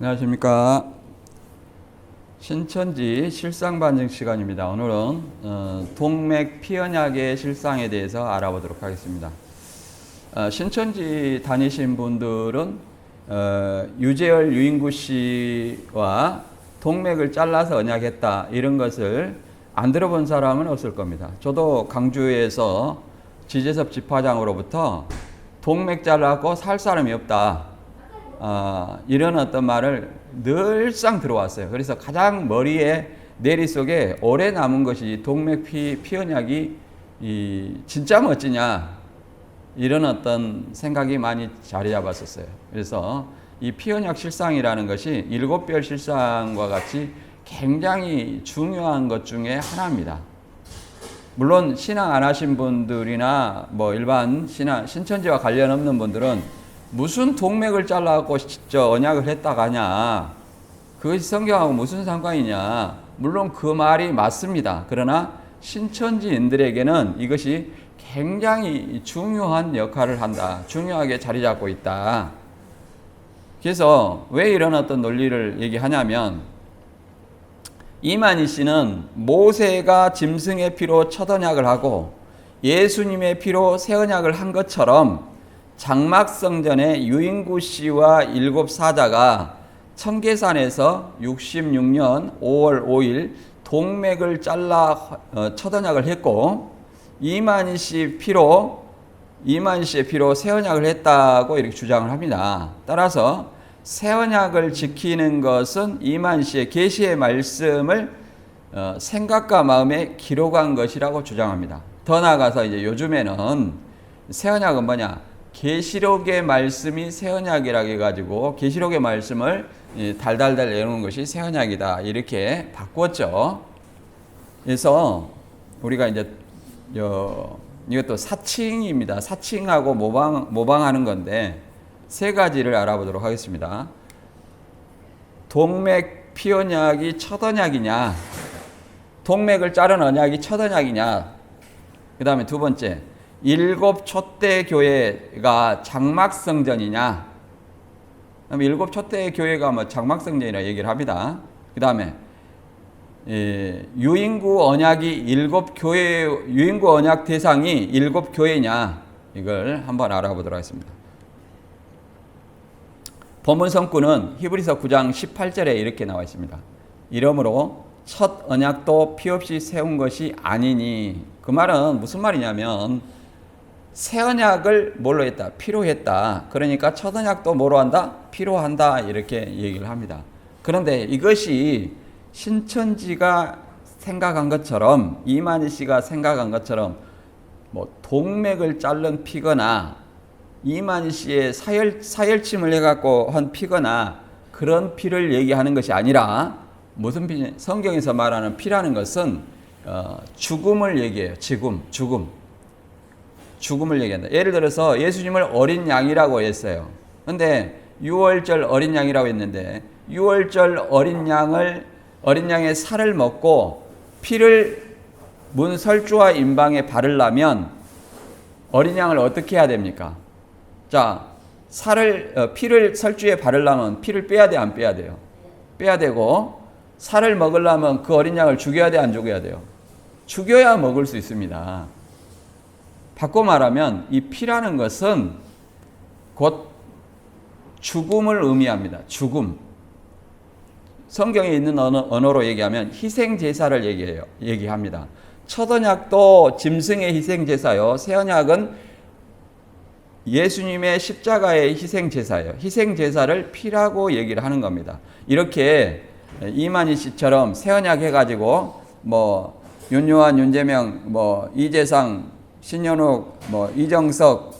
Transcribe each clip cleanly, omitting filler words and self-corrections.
안녕하십니까. 신천지 실상반증 시간입니다. 오늘은 동맥 피언약의 실상에 대해서 알아보도록 하겠습니다. 신천지 다니신 분들은 유재열 유인구 씨와 동맥을 잘라서 언약했다 이런 것을 안 들어본 사람은 없을 겁니다. 저도 강주에서 지재섭 집화장으로부터 동맥 잘라고 살 사람이 없다, 이런 어떤 말을 늘상 들어왔어요. 그래서 가장 머리에 내리 속에 오래 남은 것이 동맥 피언약이 진짜 멋지냐, 이런 어떤 생각이 많이 자리 잡았었어요. 그래서 이 피언약 실상이라는 것이 일곱별 실상과 같이 굉장히 중요한 것 중에 하나입니다. 물론 신앙 안 하신 분들이나 뭐 일반 신천지와 관련 없는 분들은 무슨 동맥을 잘라갖고 언약을 했다가냐, 그것이 성경하고 무슨 상관이냐, 물론 그 말이 맞습니다. 그러나 신천지인들에게는 이것이 굉장히 중요한 역할을 한다, 중요하게 자리 잡고 있다. 그래서 왜 이런 어떤 논리를 얘기하냐면, 이만희 씨는 모세가 짐승의 피로 첫 언약을 하고 예수님의 피로 새 언약을 한 것처럼 장막성전의 유인구 씨와 일곱 사자가 청계산에서 66년 5월 5일 동맥을 잘라 첫 언약을 했고, 이만희 씨의 피로 새 언약을 했다고 이렇게 주장을 합니다. 따라서 새 언약을 지키는 것은 이만희 씨의 계시의 말씀을 생각과 마음에 기록한 것이라고 주장합니다. 더 나아가서 이제 요즘에는 새 언약은 뭐냐, 계시록의 말씀이 새 언약이라고 해가지고 계시록의 말씀을 달달달 내놓은 것이 새 언약이다, 이렇게 바꿨죠. 그래서 우리가 이제 이것도 사칭입니다. 사칭하고 모방하는 건데 세 가지를 알아보도록 하겠습니다. 동맥 피언약이 첫 언약이냐, 동맥을 자른 언약이 첫 언약이냐, 그 다음에 두 번째, 일곱 촛대 교회가 장막성전이냐, 그다음에 일곱 촛대 교회가 뭐 장막성전이라 얘기를 합니다. 그 다음에 유인구 언약 대상이 일곱 교회냐, 이걸 한번 알아보도록 하겠습니다. 본문 성구는 히브리서 9장 18절에 이렇게 나와 있습니다. 이러므로 첫 언약도 피 없이 세운 것이 아니니, 그 말은 무슨 말이냐면 새 언약을 뭘로 했다? 피로 했다. 그러니까 첫 언약도 뭐로 한다? 피로 한다, 이렇게 얘기를 합니다. 그런데 이것이 신천지가 생각한 것처럼, 이만희 씨가 생각한 것처럼 뭐 동맥을 자른 피거나 이만희 씨의 사혈침을 해갖고 한 피거나 그런 피를 얘기하는 것이 아니라, 무슨 피? 성경에서 말하는 피라는 것은 죽음을 얘기해요. 죽음을 얘기한다. 예를 들어서 예수님을 어린 양이라고 했어요. 근데 유월절 어린 양이라고 했는데, 유월절 어린 양의 살을 먹고 피를 문설주와 임방에 바르려면 어린 양을 어떻게 해야 됩니까? 자, 피를 설주에 바르려면 피를 빼야 돼, 안 빼야 돼요? 빼야 되고, 살을 먹으려면 그 어린 양을 죽여야 돼, 안 죽여야 돼요? 죽여야 먹을 수 있습니다. 바꿔 말하면 이 피라는 것은 곧 죽음을 의미합니다. 죽음. 성경에 있는 언어로 얘기하면 희생제사를 얘기합니다. 첫 언약도 짐승의 희생제사요, 새 언약은 예수님의 십자가의 희생제사예요. 희생제사를 피라고 얘기를 하는 겁니다. 이렇게 이만희 씨처럼 새 언약 해가지고 뭐 윤요한, 윤재명, 뭐 이재상, 신현욱, 뭐 이정석,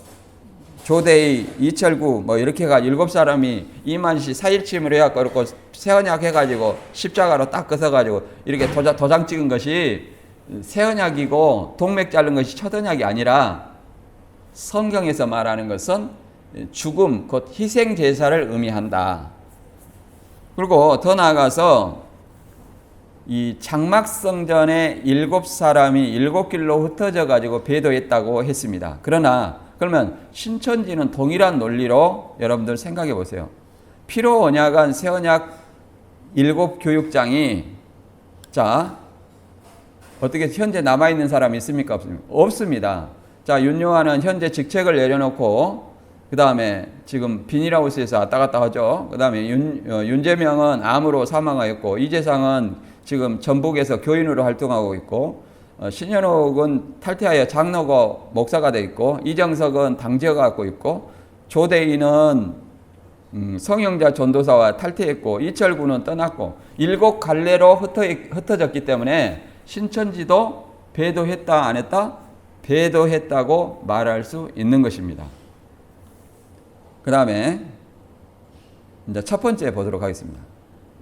조대희, 이철구, 뭐 이렇게 해가 7사람이 이만희 씨 사일침을 해갖고 그렇고 새 언약 해가지고 십자가로 딱 긋어가지고 이렇게 도장 찍은 것이 새 언약이고, 동맥 자른 것이 첫 언약이 아니라 성경에서 말하는 것은 죽음, 곧 희생제사를 의미한다. 그리고 더 나아가서 이 장막성전에 7사람이 7길로 흩어져 가지고 배도했다고 했습니다. 그러면 신천지는 동일한 논리로 여러분들 생각해 보세요. 피로 언약은 새 언약 7 교육장이 자 어떻게 현재 남아있는 사람이 있습니까? 없습니다. 자, 윤요한은 현재 직책을 내려놓고 그 다음에 지금 비닐하우스에서 왔다 갔다 하죠. 그 다음에 윤재명은 암으로 사망하였고, 이재상은 지금 전북에서 교인으로 활동하고 있고, 신현옥은 탈퇴하여 장로고 목사가 돼 있고, 이정석은 당지어 갖고 있고, 조대인은 성형자 전도사와 탈퇴했고, 이철구는 떠났고, 7 갈래로 흩어졌기 때문에 신천지도 배도했다 안 했다? 배도했다고 말할 수 있는 것입니다. 그 다음에 이제 첫 번째 보도록 하겠습니다.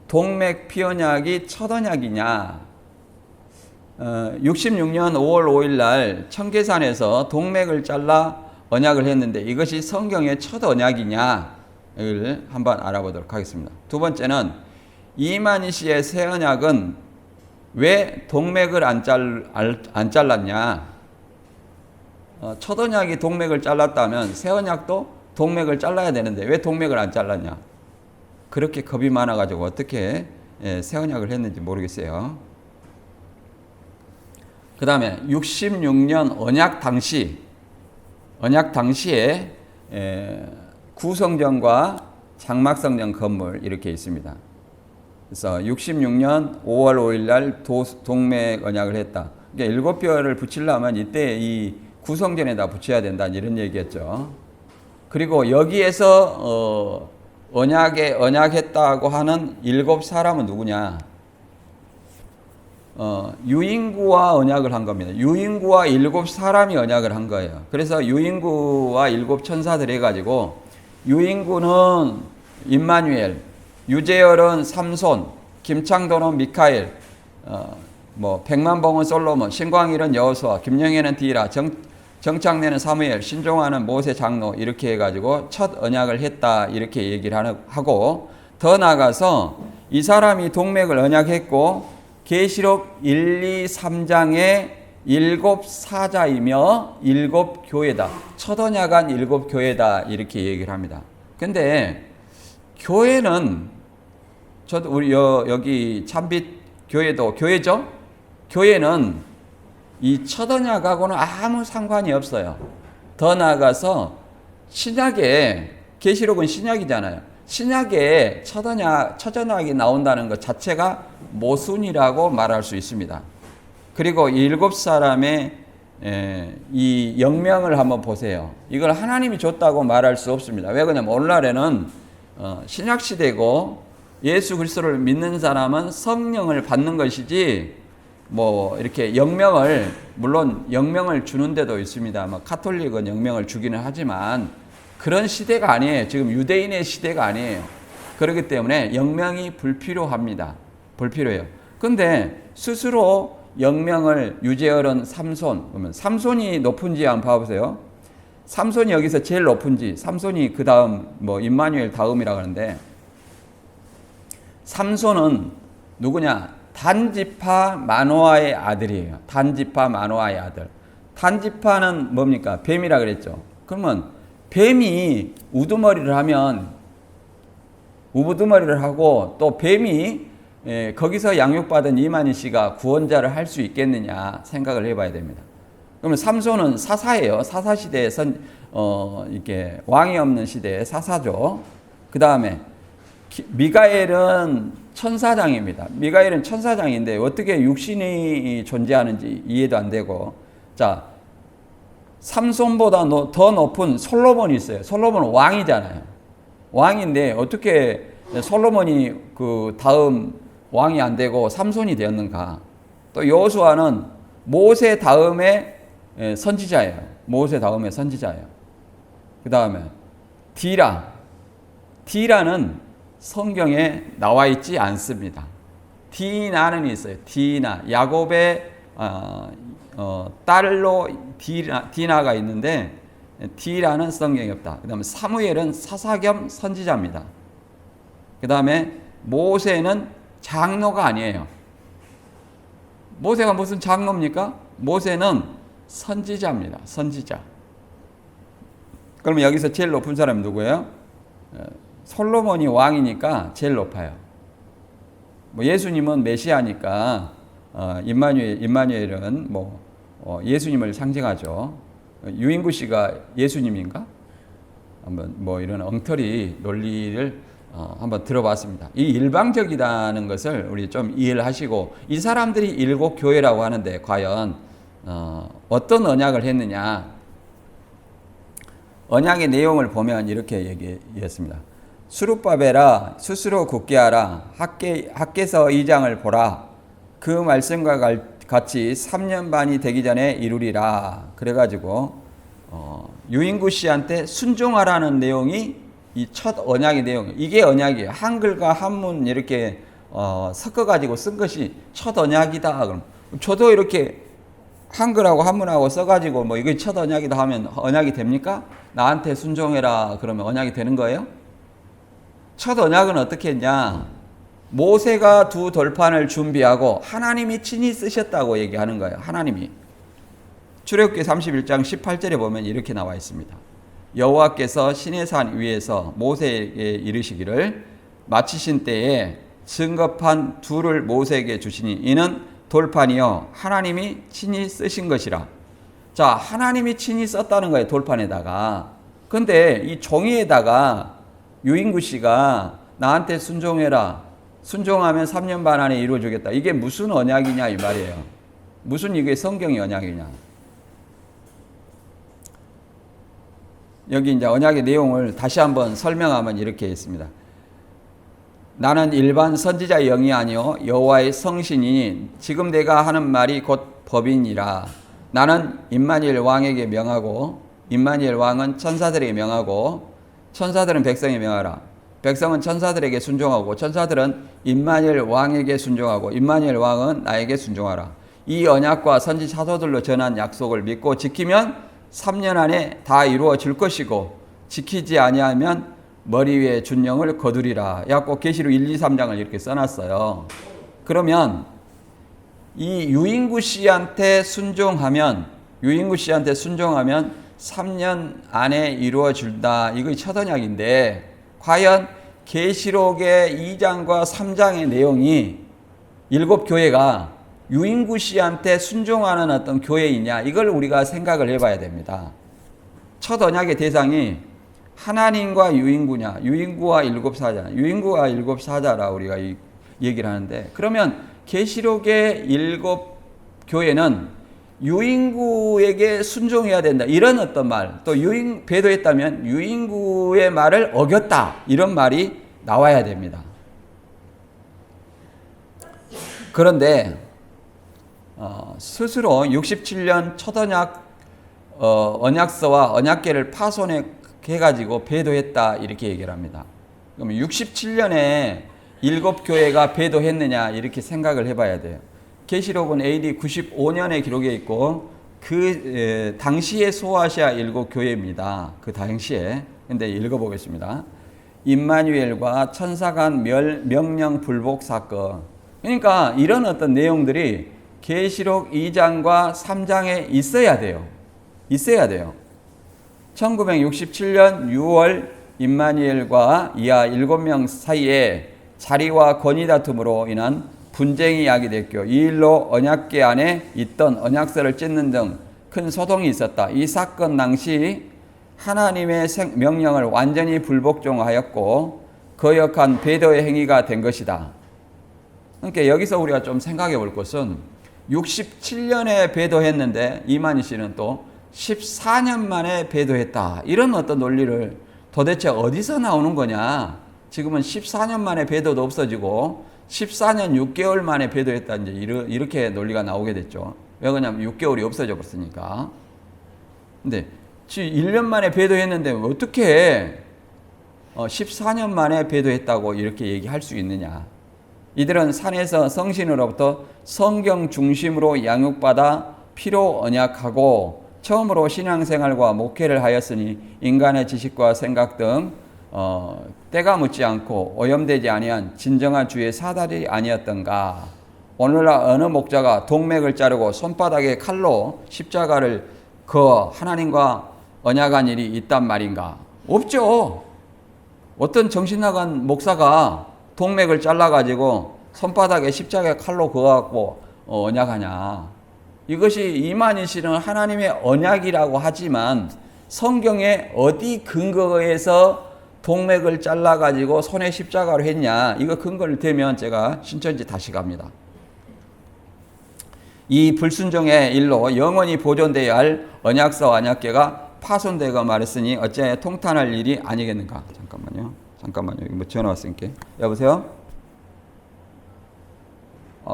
동맥 피언약이 첫 언약이냐? 66년 5월 5일 날 청계산에서 동맥을 잘라 언약을 했는데 이것이 성경의 첫 언약이냐를 한번 알아보도록 하겠습니다. 두 번째는 이만희 씨의 새 언약은 왜 동맥을 안 잘랐냐? 첫 언약이 동맥을 잘랐다면 새 언약도 동맥을 잘라야 되는데 왜 동맥을 안 잘랐냐? 그렇게 겁이 많아가지고 어떻게 새 언약을 했는지 모르겠어요. 그 다음에 66년 언약 당시에 구성전과 장막성전 건물 이렇게 있습니다. 그래서 66년 5월 5일 날 동맥 언약을 했다. 그러니까 7뼈를 붙이려면 이때 이 구성전에다 붙여야 된다 이런 얘기였죠. 그리고 여기에서 언약했다고 하는 7사람은 누구냐? 유인구와 언약을 한 겁니다. 유인구와 7사람이 언약을 한 거예요. 그래서 유인구와 7 천사들 해가지고 유인구는 임마누엘, 유재열은 삼손, 김창도는 미카엘, 백만봉은 솔로몬, 신광일은 여호수아, 김영애는 디라, 정창래는 사무엘, 신종환은 모세 장로 이렇게 해가지고 첫 언약을 했다 이렇게 얘기를 하고 더 나아가서 이 사람이 동맥을 언약했고 계시록 1, 2, 3장의 7 사자이며 7 교회다. 첫 언약한 7 교회다 이렇게 얘기를 합니다. 근데 교회는 저도 우리 여기 참빛 교회도 교회죠? 교회는 이 첫 언약하고는 아무 상관이 없어요. 더 나아가서 신약에 계시록은 신약이잖아요. 신약에 첫 언약이 나온다는 것 자체가 모순이라고 말할 수 있습니다. 그리고 7사람의 이 영명을 한번 보세요. 이걸 하나님이 줬다고 말할 수 없습니다. 왜 그러냐면 오늘날에는 신약 시대고 예수 그리스도를 믿는 사람은 성령을 받는 것이지 이렇게 물론 영명을 주는 데도 있습니다. 카톨릭은 영명을 주기는 하지만 그런 시대가 아니에요. 지금 유대인의 시대가 아니에요. 그렇기 때문에 영명이 불필요합니다. 불필요해요. 근데 스스로 영명을 유재열은 삼손, 그러면 삼손이 높은지 한번 봐보세요. 삼손이 여기서 제일 높은지, 삼손이 그 다음 임마누엘 다음이라고 하는데 삼손은 누구냐? 단지파 마노아의 아들이에요. 단지파 마노아의 아들. 단지파는 뭡니까? 뱀이라 그랬죠. 그러면 뱀이 우두머리를 하고 또 뱀이 거기서 양육받은 이만희 씨가 구원자를 할 수 있겠느냐 생각을 해봐야 됩니다. 그러면 삼손은 사사예요. 사사 시대에 이렇게 왕이 없는 시대의 사사죠. 그 다음에 미가엘은 천사장입니다. 미가엘은 천사장인데 어떻게 육신이 존재하는지 이해도 안 되고, 자, 삼손보다 더 높은 솔로몬이 있어요. 솔로몬은 왕이잖아요. 왕인데 어떻게 솔로몬이 그 다음 왕이 안 되고 삼손이 되었는가? 또 여호수아는 모세 다음에 선지자예요. 모세 다음에 선지자예요. 그 다음에 디라는 성경에 나와 있지 않습니다. 디나는 있어요. 디나. 야곱의 딸로 디나가 있는데 디라는 성경이 없다. 그 다음에 사무엘은 사사 겸 선지자입니다. 그 다음에 모세는 장로가 아니에요. 모세가 무슨 장로입니까? 모세는 선지자입니다. 선지자. 그러면 여기서 제일 높은 사람이 누구예요? 솔로몬이 왕이니까 제일 높아요. 뭐 예수님은 메시아니까 임마누엘은 예수님을 상징하죠. 유인구 씨가 예수님인가? 한번 이런 엉터리 논리를 한번 들어봤습니다. 이 일방적이라는 것을 우리 좀 이해를 하시고, 이 사람들이 일곱 교회라고 하는데 과연 어떤 언약을 했느냐? 언약의 내용을 보면 이렇게 얘기했습니다. 수룹바벨아 스스로 굳게 하라. 학개서 2장을 보라. 그 말씀과 같이 3년 반이 되기 전에 이루리라. 그래가지고 유인구 씨한테 순종하라는 내용이 이 첫 언약의 내용. 이게 언약이에요. 한글과 한문 이렇게 섞어가지고 쓴 것이 첫 언약이다. 그럼 저도 이렇게 한글하고 한문하고 써가지고 이게 첫 언약이다 하면 언약이 됩니까? 나한테 순종해라 그러면 언약이 되는 거예요? 첫 언약은 어떻게 했냐? 모세가 두 돌판을 준비하고 하나님이 친히 쓰셨다고 얘기하는 거예요. 하나님이. 출애굽기 31장 18절에 보면 이렇게 나와 있습니다. 여호와께서 시내산 위에서 모세에게 이르시기를 마치신 때에 증거판 둘을 모세에게 주시니 이는 돌판이요 하나님이 친히 쓰신 것이라. 자, 하나님이 친히 썼다는 거예요. 돌판에다가. 근데 이 종이에다가 유인구 씨가 나한테 순종해라. 순종하면 3년 반 안에 이루어주겠다. 이게 무슨 언약이냐 이 말이에요. 무슨 이게 성경의 언약이냐. 여기 이제 언약의 내용을 다시 한번 설명하면 이렇게 있습니다. 나는 일반 선지자의 영이 아니요 여호와의 성신이니 지금 내가 하는 말이 곧 법이니라. 나는 임마누엘 왕에게 명하고 임마누엘 왕은 천사들에게 명하고 천사들은 백성에게 명하라. 백성은 천사들에게 순종하고 천사들은 임마누엘 왕에게 순종하고 임마누엘 왕은 나에게 순종하라. 이 언약과 선지 사도들로 전한 약속을 믿고 지키면 3년 안에 다 이루어질 것이고 지키지 아니하면 머리 위에 준영을 거두리라. 야곱 계시록 1, 2, 3장을 이렇게 써놨어요. 그러면 이 유인구 씨한테 순종하면 3년 안에 이루어진다. 이거 첫 언약인데 과연 계시록의 2장과 3장의 내용이 일곱 교회가 유인구 씨한테 순종하는 어떤 교회이냐, 이걸 우리가 생각을 해봐야 됩니다. 첫 언약의 대상이 하나님과 유인구냐, 유인구와 일곱 사자, 유인구와 일곱 사자라 우리가 얘기를 하는데, 그러면 계시록의 일곱 교회는 유인구에게 순종해야 된다, 이런 어떤 말, 또 배도했다면 유인구의 말을 어겼다, 이런 말이 나와야 됩니다. 그런데 스스로 67년 첫 언약 언약서와 언약궤를 파손해가지고 배도했다, 이렇게 얘기를 합니다. 그럼 67년에 일곱 교회가 배도했느냐, 이렇게 생각을 해봐야 돼요. 계시록은 AD 95년에 기록해 있고 그 당시에 소아시아 일곱 교회입니다. 그 당시에. 근데 읽어보겠습니다. 임마누엘과 천사 간 명령 불복 사건. 그러니까 이런 어떤 내용들이 계시록 2장과 3장에 있어야 돼요. 1967년 6월 임마누엘과 이하 7명 사이에 자리와 권위 다툼으로 인한 분쟁이 야기됐고 이 일로 언약궤 안에 있던 언약서를 찢는 등 큰 소동이 있었다. 이 사건 당시 하나님의 명령을 완전히 불복종하였고 거역한 배도의 행위가 된 것이다. 그러니까 여기서 우리가 좀 생각해 볼 것은 67년에 배도했는데 이만희 씨는 또 14년 만에 배도했다. 이런 어떤 논리를 도대체 어디서 나오는 거냐. 지금은 14년 만에 배도도 없어지고 14년 6개월 만에 배도했다. 이제 이렇게 논리가 나오게 됐죠. 왜 그러냐면 6개월이 없어져 버렸으니까. 근데 1년 만에 배도했는데 어떻게 14년 만에 배도했다고 이렇게 얘기할 수 있느냐. 이들은 산에서 성신으로부터 성경 중심으로 양육받아 피로 언약하고 처음으로 신앙생활과 목회를 하였으니 인간의 지식과 생각 등 때가 묻지 않고 오염되지 아니한 진정한 주의 사달이 아니었던가. 오늘날 어느 목자가 동맥을 자르고 손바닥에 칼로 십자가를 그어 하나님과 언약한 일이 있단 말인가? 없죠. 어떤 정신 나간 목사가 동맥을 잘라가지고 손바닥에 십자가 칼로 그어갖고 언약하냐. 이것이 이만희 씨는 하나님의 언약이라고 하지만 성경에 어디 근거에서 동맥을 잘라가지고 손에 십자가로 했냐. 이거 근거를 대면 제가 신천지 다시 갑니다. 이 불순종의 일로 영원히 보존되어야 할 언약서와 언약궤가 파손되고 말했으니 어찌하여 통탄할 일이 아니겠는가. 잠깐만요. 이거 뭐 전화 왔으니까. 여보세요?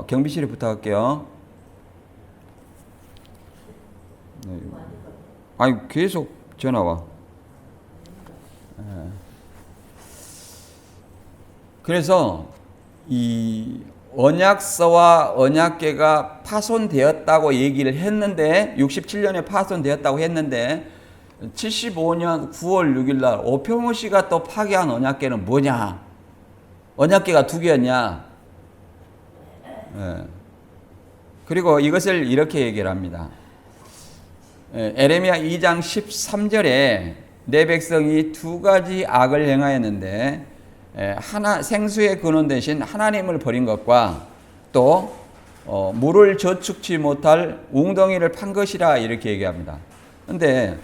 경비실에 부탁할게요. 네. 아니 계속 전화 와. 그래서 이 언약서와 언약궤가 파손되었다고 얘기를 했는데 67년에 파손되었다고 했는데 75년 9월 6일 날 오평호 씨가 또 파괴한 언약궤는 뭐냐? 언약궤가 두 개였냐? 그리고 이것을 이렇게 얘기를 합니다. 에레미야 2장 13절에 내 백성이 두 가지 악을 행하였는데 생수의 근원 대신 하나님을 버린 것과 또 물을 저축치 못할 웅덩이를 판 것이라 이렇게 얘기합니다. 그런데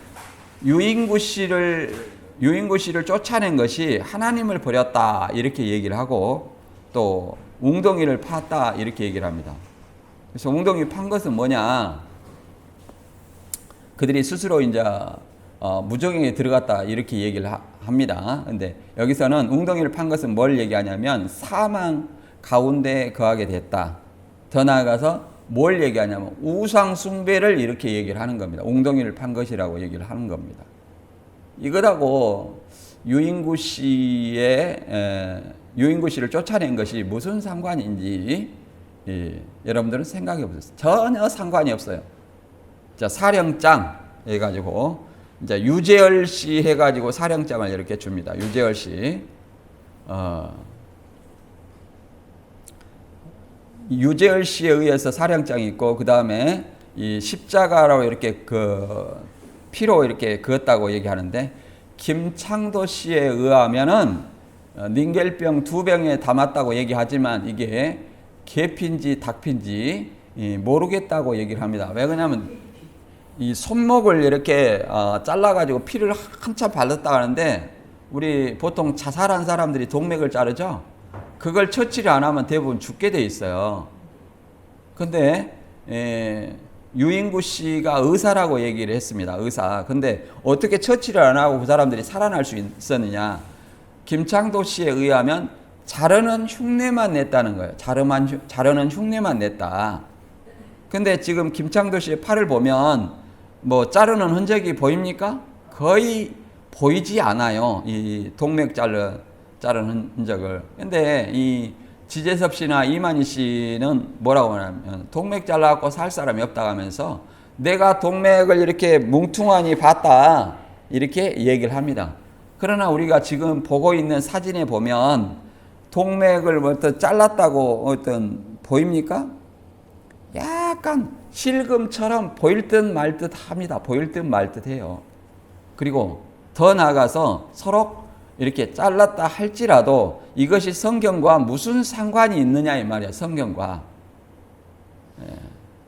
유인구 씨를 쫓아낸 것이 하나님을 버렸다 이렇게 얘기를 하고 또 웅덩이를 팠다 이렇게 얘기를 합니다. 그래서 웅덩이 판 것은 뭐냐? 그들이 스스로 이제 무정행에 들어갔다 이렇게 얘기를 합니다. 근데 여기서는 웅덩이를 판 것은 뭘 얘기하냐면 사망 가운데 거하게 됐다. 더 나아가서 뭘 얘기하냐면 우상 숭배를 이렇게 얘기를 하는 겁니다. 웅덩이를 판 것이라고 얘기를 하는 겁니다. 이거하고 유인구 씨를 쫓아낸 것이 무슨 상관인지 여러분들은 생각해 보세요. 전혀 상관이 없어요. 자, 사령장 해가지고 이제 유재열 씨 해가지고 사령장을 이렇게 줍니다. 유재열 씨. 유재열 씨에 의해서 사령장이 있고 그 다음에 이 십자가로 이렇게 피로 이렇게 그었다고 얘기하는데 김창도 씨에 의하면은 닌겔병 2병에 담았다고 얘기하지만 이게 개피인지 닭피인지 모르겠다고 얘기를 합니다. 왜 그러냐면 이 손목을 이렇게 잘라가지고 피를 한참 발랐다 하는데 우리 보통 자살한 사람들이 동맥을 자르죠. 그걸 처치를 안 하면 대부분 죽게 돼 있어요. 근데 유인구 씨가 의사라고 얘기를 했습니다. 의사. 근데 어떻게 처치를 안 하고 그 사람들이 살아날 수 있었느냐? 김창도 씨에 의하면 자르는 흉내만 냈다는 거예요. 자르는 흉내만 냈다. 근데 지금 김창도 씨의 팔을 보면 뭐 자르는 흔적이 보입니까? 거의 보이지 않아요. 이 동맥 자르는 흔적을. 근데 이 지재섭 씨나 이만희 씨는 뭐라고 하냐면 동맥 잘라갖고 살 사람이 없다고 하면서 내가 동맥을 이렇게 뭉퉁하니 봤다 이렇게 얘기를 합니다. 그러나 우리가 지금 보고 있는 사진에 보면 동맥을 어떤 잘랐다고 어떤 보입니까? 약간 실금처럼 보일 듯 말 듯 합니다. 보일 듯 말 듯 해요. 그리고 더 나아가서 서로 이렇게 잘랐다 할지라도 이것이 성경과 무슨 상관이 있느냐 이 말이야. 성경과.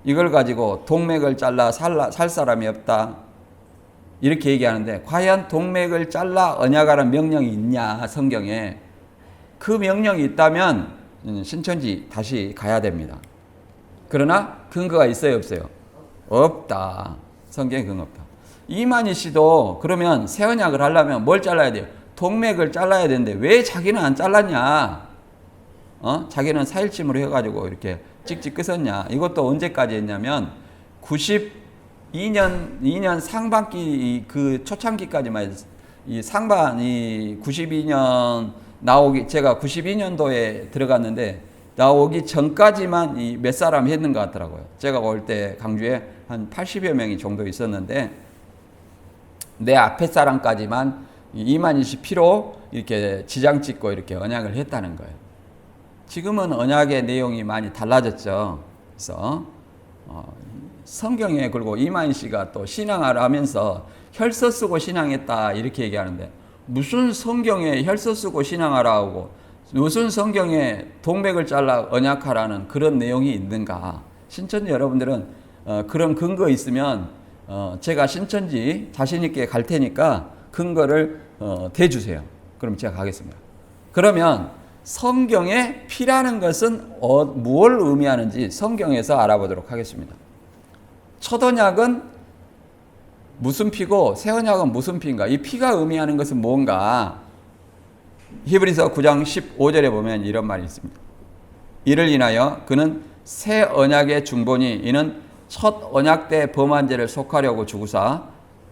이걸 가지고 동맥을 잘라 살 사람이 없다. 이렇게 얘기하는데 과연 동맥을 잘라 언약하라는 명령이 있냐 성경에. 그 명령이 있다면 신천지 다시 가야 됩니다. 그러나 근거가 있어요 없어요? 없다. 성경에 근거 없다. 이만희 씨도 그러면 새 언약을 하려면 뭘 잘라야 돼요? 동맥을 잘라야 되는데 왜 자기는 안 잘랐냐? 자기는 4일침으로 해가지고 이렇게 찍찍 끄었냐? 이것도 언제까지 했냐면 92년 상반기 그 초창기까지만 이 상반이 92년 제가 92년도에 들어갔는데 나오기 전까지만 이 몇 사람이 했는 것 같더라고요. 제가 올 때 강주에 한 80여 명이 정도 있었는데 내 앞에 사람까지만 이만희 씨 피로 이렇게 지장 찍고 이렇게 언약을 했다는 거예요. 지금은 언약의 내용이 많이 달라졌죠. 그래서 성경에 그리고 이만희 씨가 또 신앙을 하면서 혈서 쓰고 신앙했다 이렇게 얘기하는데 무슨 성경에 혈서 쓰고 신앙하라 하고 무슨 성경에 동맥을 잘라 언약하라는 그런 내용이 있는가? 신천지 여러분들은 그런 근거 있으면 제가 신천지 자신 있게 갈 테니까 근거를 대주세요. 그럼 제가 가겠습니다. 그러면 성경에 피라는 것은 무엇을 의미하는지 성경에서 알아보도록 하겠습니다. 첫 언약은 무슨 피고 새 언약은 무슨 피인가? 이 피가 의미하는 것은 뭔가? 히브리서 9장 15절에 보면 이런 말이 있습니다. 이를 인하여 그는 새 언약의 중보니 이는 첫 언약 때 범한 죄를 속하려고 주구사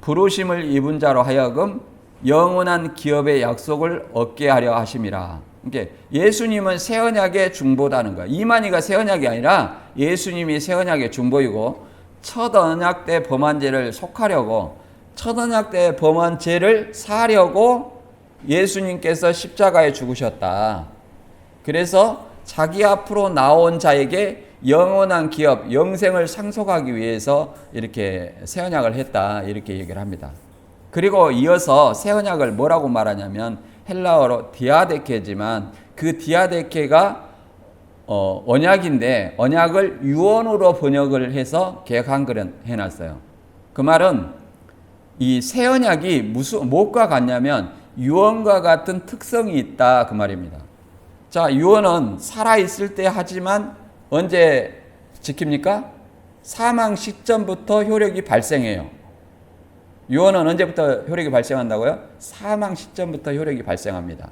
부르심을 입은 자로 하여금 영원한 기업의 약속을 얻게 하려 하심이라. 그러니까 예수님은 새 언약의 중보다는 거야. 이만희가 새 언약이 아니라 예수님이 새 언약의 중보이고 첫 언약 때 범한 죄를 속하려고 첫 언약 때 범한 죄를 사하려고 예수님께서 십자가에 죽으셨다. 그래서 자기 앞으로 나온 자에게 영원한 기업, 영생을 상속하기 위해서 이렇게 새 언약을 했다. 이렇게 얘기를 합니다. 그리고 이어서 새 언약을 뭐라고 말하냐면 헬라어로 디아데케지만 그 디아데케가 언약인데 언약을 유언으로 번역을 해서 개혁한글은 해놨어요. 그 말은 이 새 언약이 무엇과 같냐면 유언과 같은 특성이 있다 그 말입니다. 자, 유언은 살아있을 때 하지만 언제 지킵니까? 사망 시점부터 효력이 발생해요. 유언은 언제부터 효력이 발생한다고요? 사망 시점부터 효력이 발생합니다.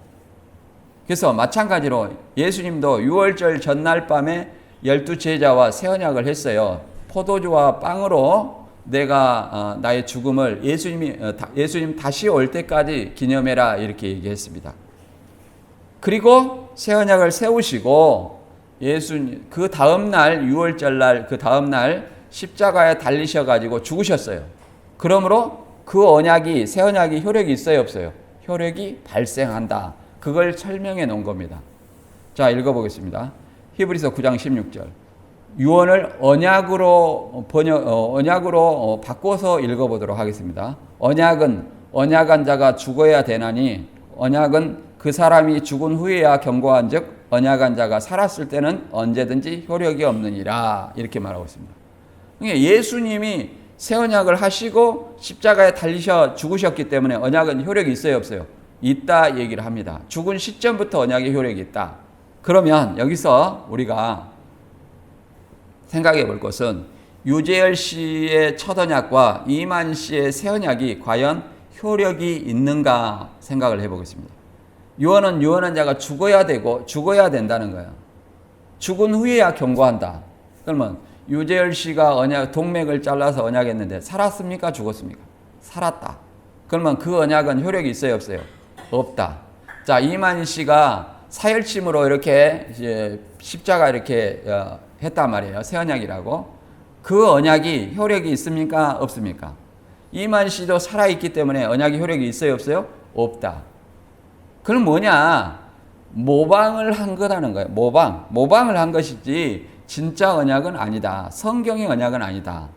그래서 마찬가지로 예수님도 유월절 전날 밤에 12제자와 새 언약을 했어요. 포도주와 빵으로 내가 나의 죽음을 예수님 다시 올 때까지 기념해라 이렇게 얘기했습니다. 그리고 새 언약을 세우시고 예수님 그 다음 날 유월절 날 그 다음 날 십자가에 달리셔 가지고 죽으셨어요. 그러므로 그 언약이 새 언약이 효력이 있어요, 없어요? 효력이 발생한다. 그걸 설명해 놓은 겁니다. 자, 읽어보겠습니다. 히브리서 9장 16절. 유언을 언약으로 바꿔서 읽어보도록 하겠습니다. 언약은 언약한 자가 죽어야 되나니 언약은 그 사람이 죽은 후에야 경고한즉 언약한 자가 살았을 때는 언제든지 효력이 없느니라 이렇게 말하고 있습니다. 그러니까 예수님이 새 언약을 하시고 십자가에 달리셔 죽으셨기 때문에 언약은 효력이 있어요, 없어요? 있다 얘기를 합니다. 죽은 시점부터 언약의 효력이 있다. 그러면 여기서 우리가 생각해 볼 것은 유재열 씨의 첫 언약과 이만 씨의 새 언약이 과연 효력이 있는가 생각을 해보겠습니다. 유언은 유언한 자가 죽어야 되고 죽어야 된다는 거예요. 죽은 후에야 경고한다. 그러면 유재열 씨가 동맥을 잘라서 언약했는데 살았습니까? 죽었습니까? 살았다. 그러면 그 언약은 효력이 있어요, 없어요? 없다. 자, 이만 씨가 사혈침으로 이렇게 이제 십자가 이렇게 했단 말이에요. 새 언약이라고. 그 언약이 효력이 있습니까? 없습니까? 이만 씨도 살아있기 때문에 언약이 효력이 있어요, 없어요? 없다. 그럼 뭐냐? 모방을 한 거라는 거예요. 모방을 한 것이지 진짜 언약은 아니다. 성경의 언약은 아니다.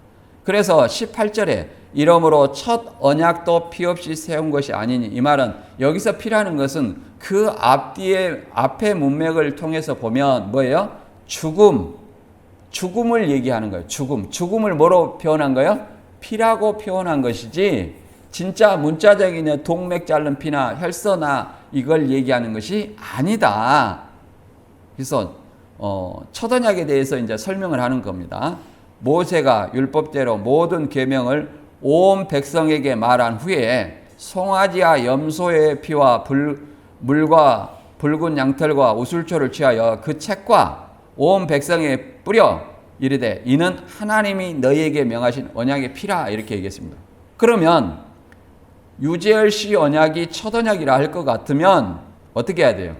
그래서 18절에 이러므로 첫 언약도 피 없이 세운 것이 아니니 이 말은 여기서 피라는 것은 그 앞의 문맥을 통해서 보면 뭐예요? 죽음을 얘기하는 거예요. 죽음을 뭐로 표현한 거예요? 피라고 표현한 것이지 진짜 문자적인 동맥 자른 피나 혈서나 이걸 얘기하는 것이 아니다. 그래서 첫 언약에 대해서 이제 설명을 하는 겁니다. 모세가 율법대로 모든 계명을 온 백성에게 말한 후에 송아지와 염소의 피와 물과 붉은 양털과 우슬초를 취하여 그 책과 온 백성에 뿌려 이르되 이는 하나님이 너희에게 명하신 언약의 피라 이렇게 얘기했습니다. 그러면 유재열 씨 언약이 첫 언약이라 할 것 같으면 어떻게 해야 돼요?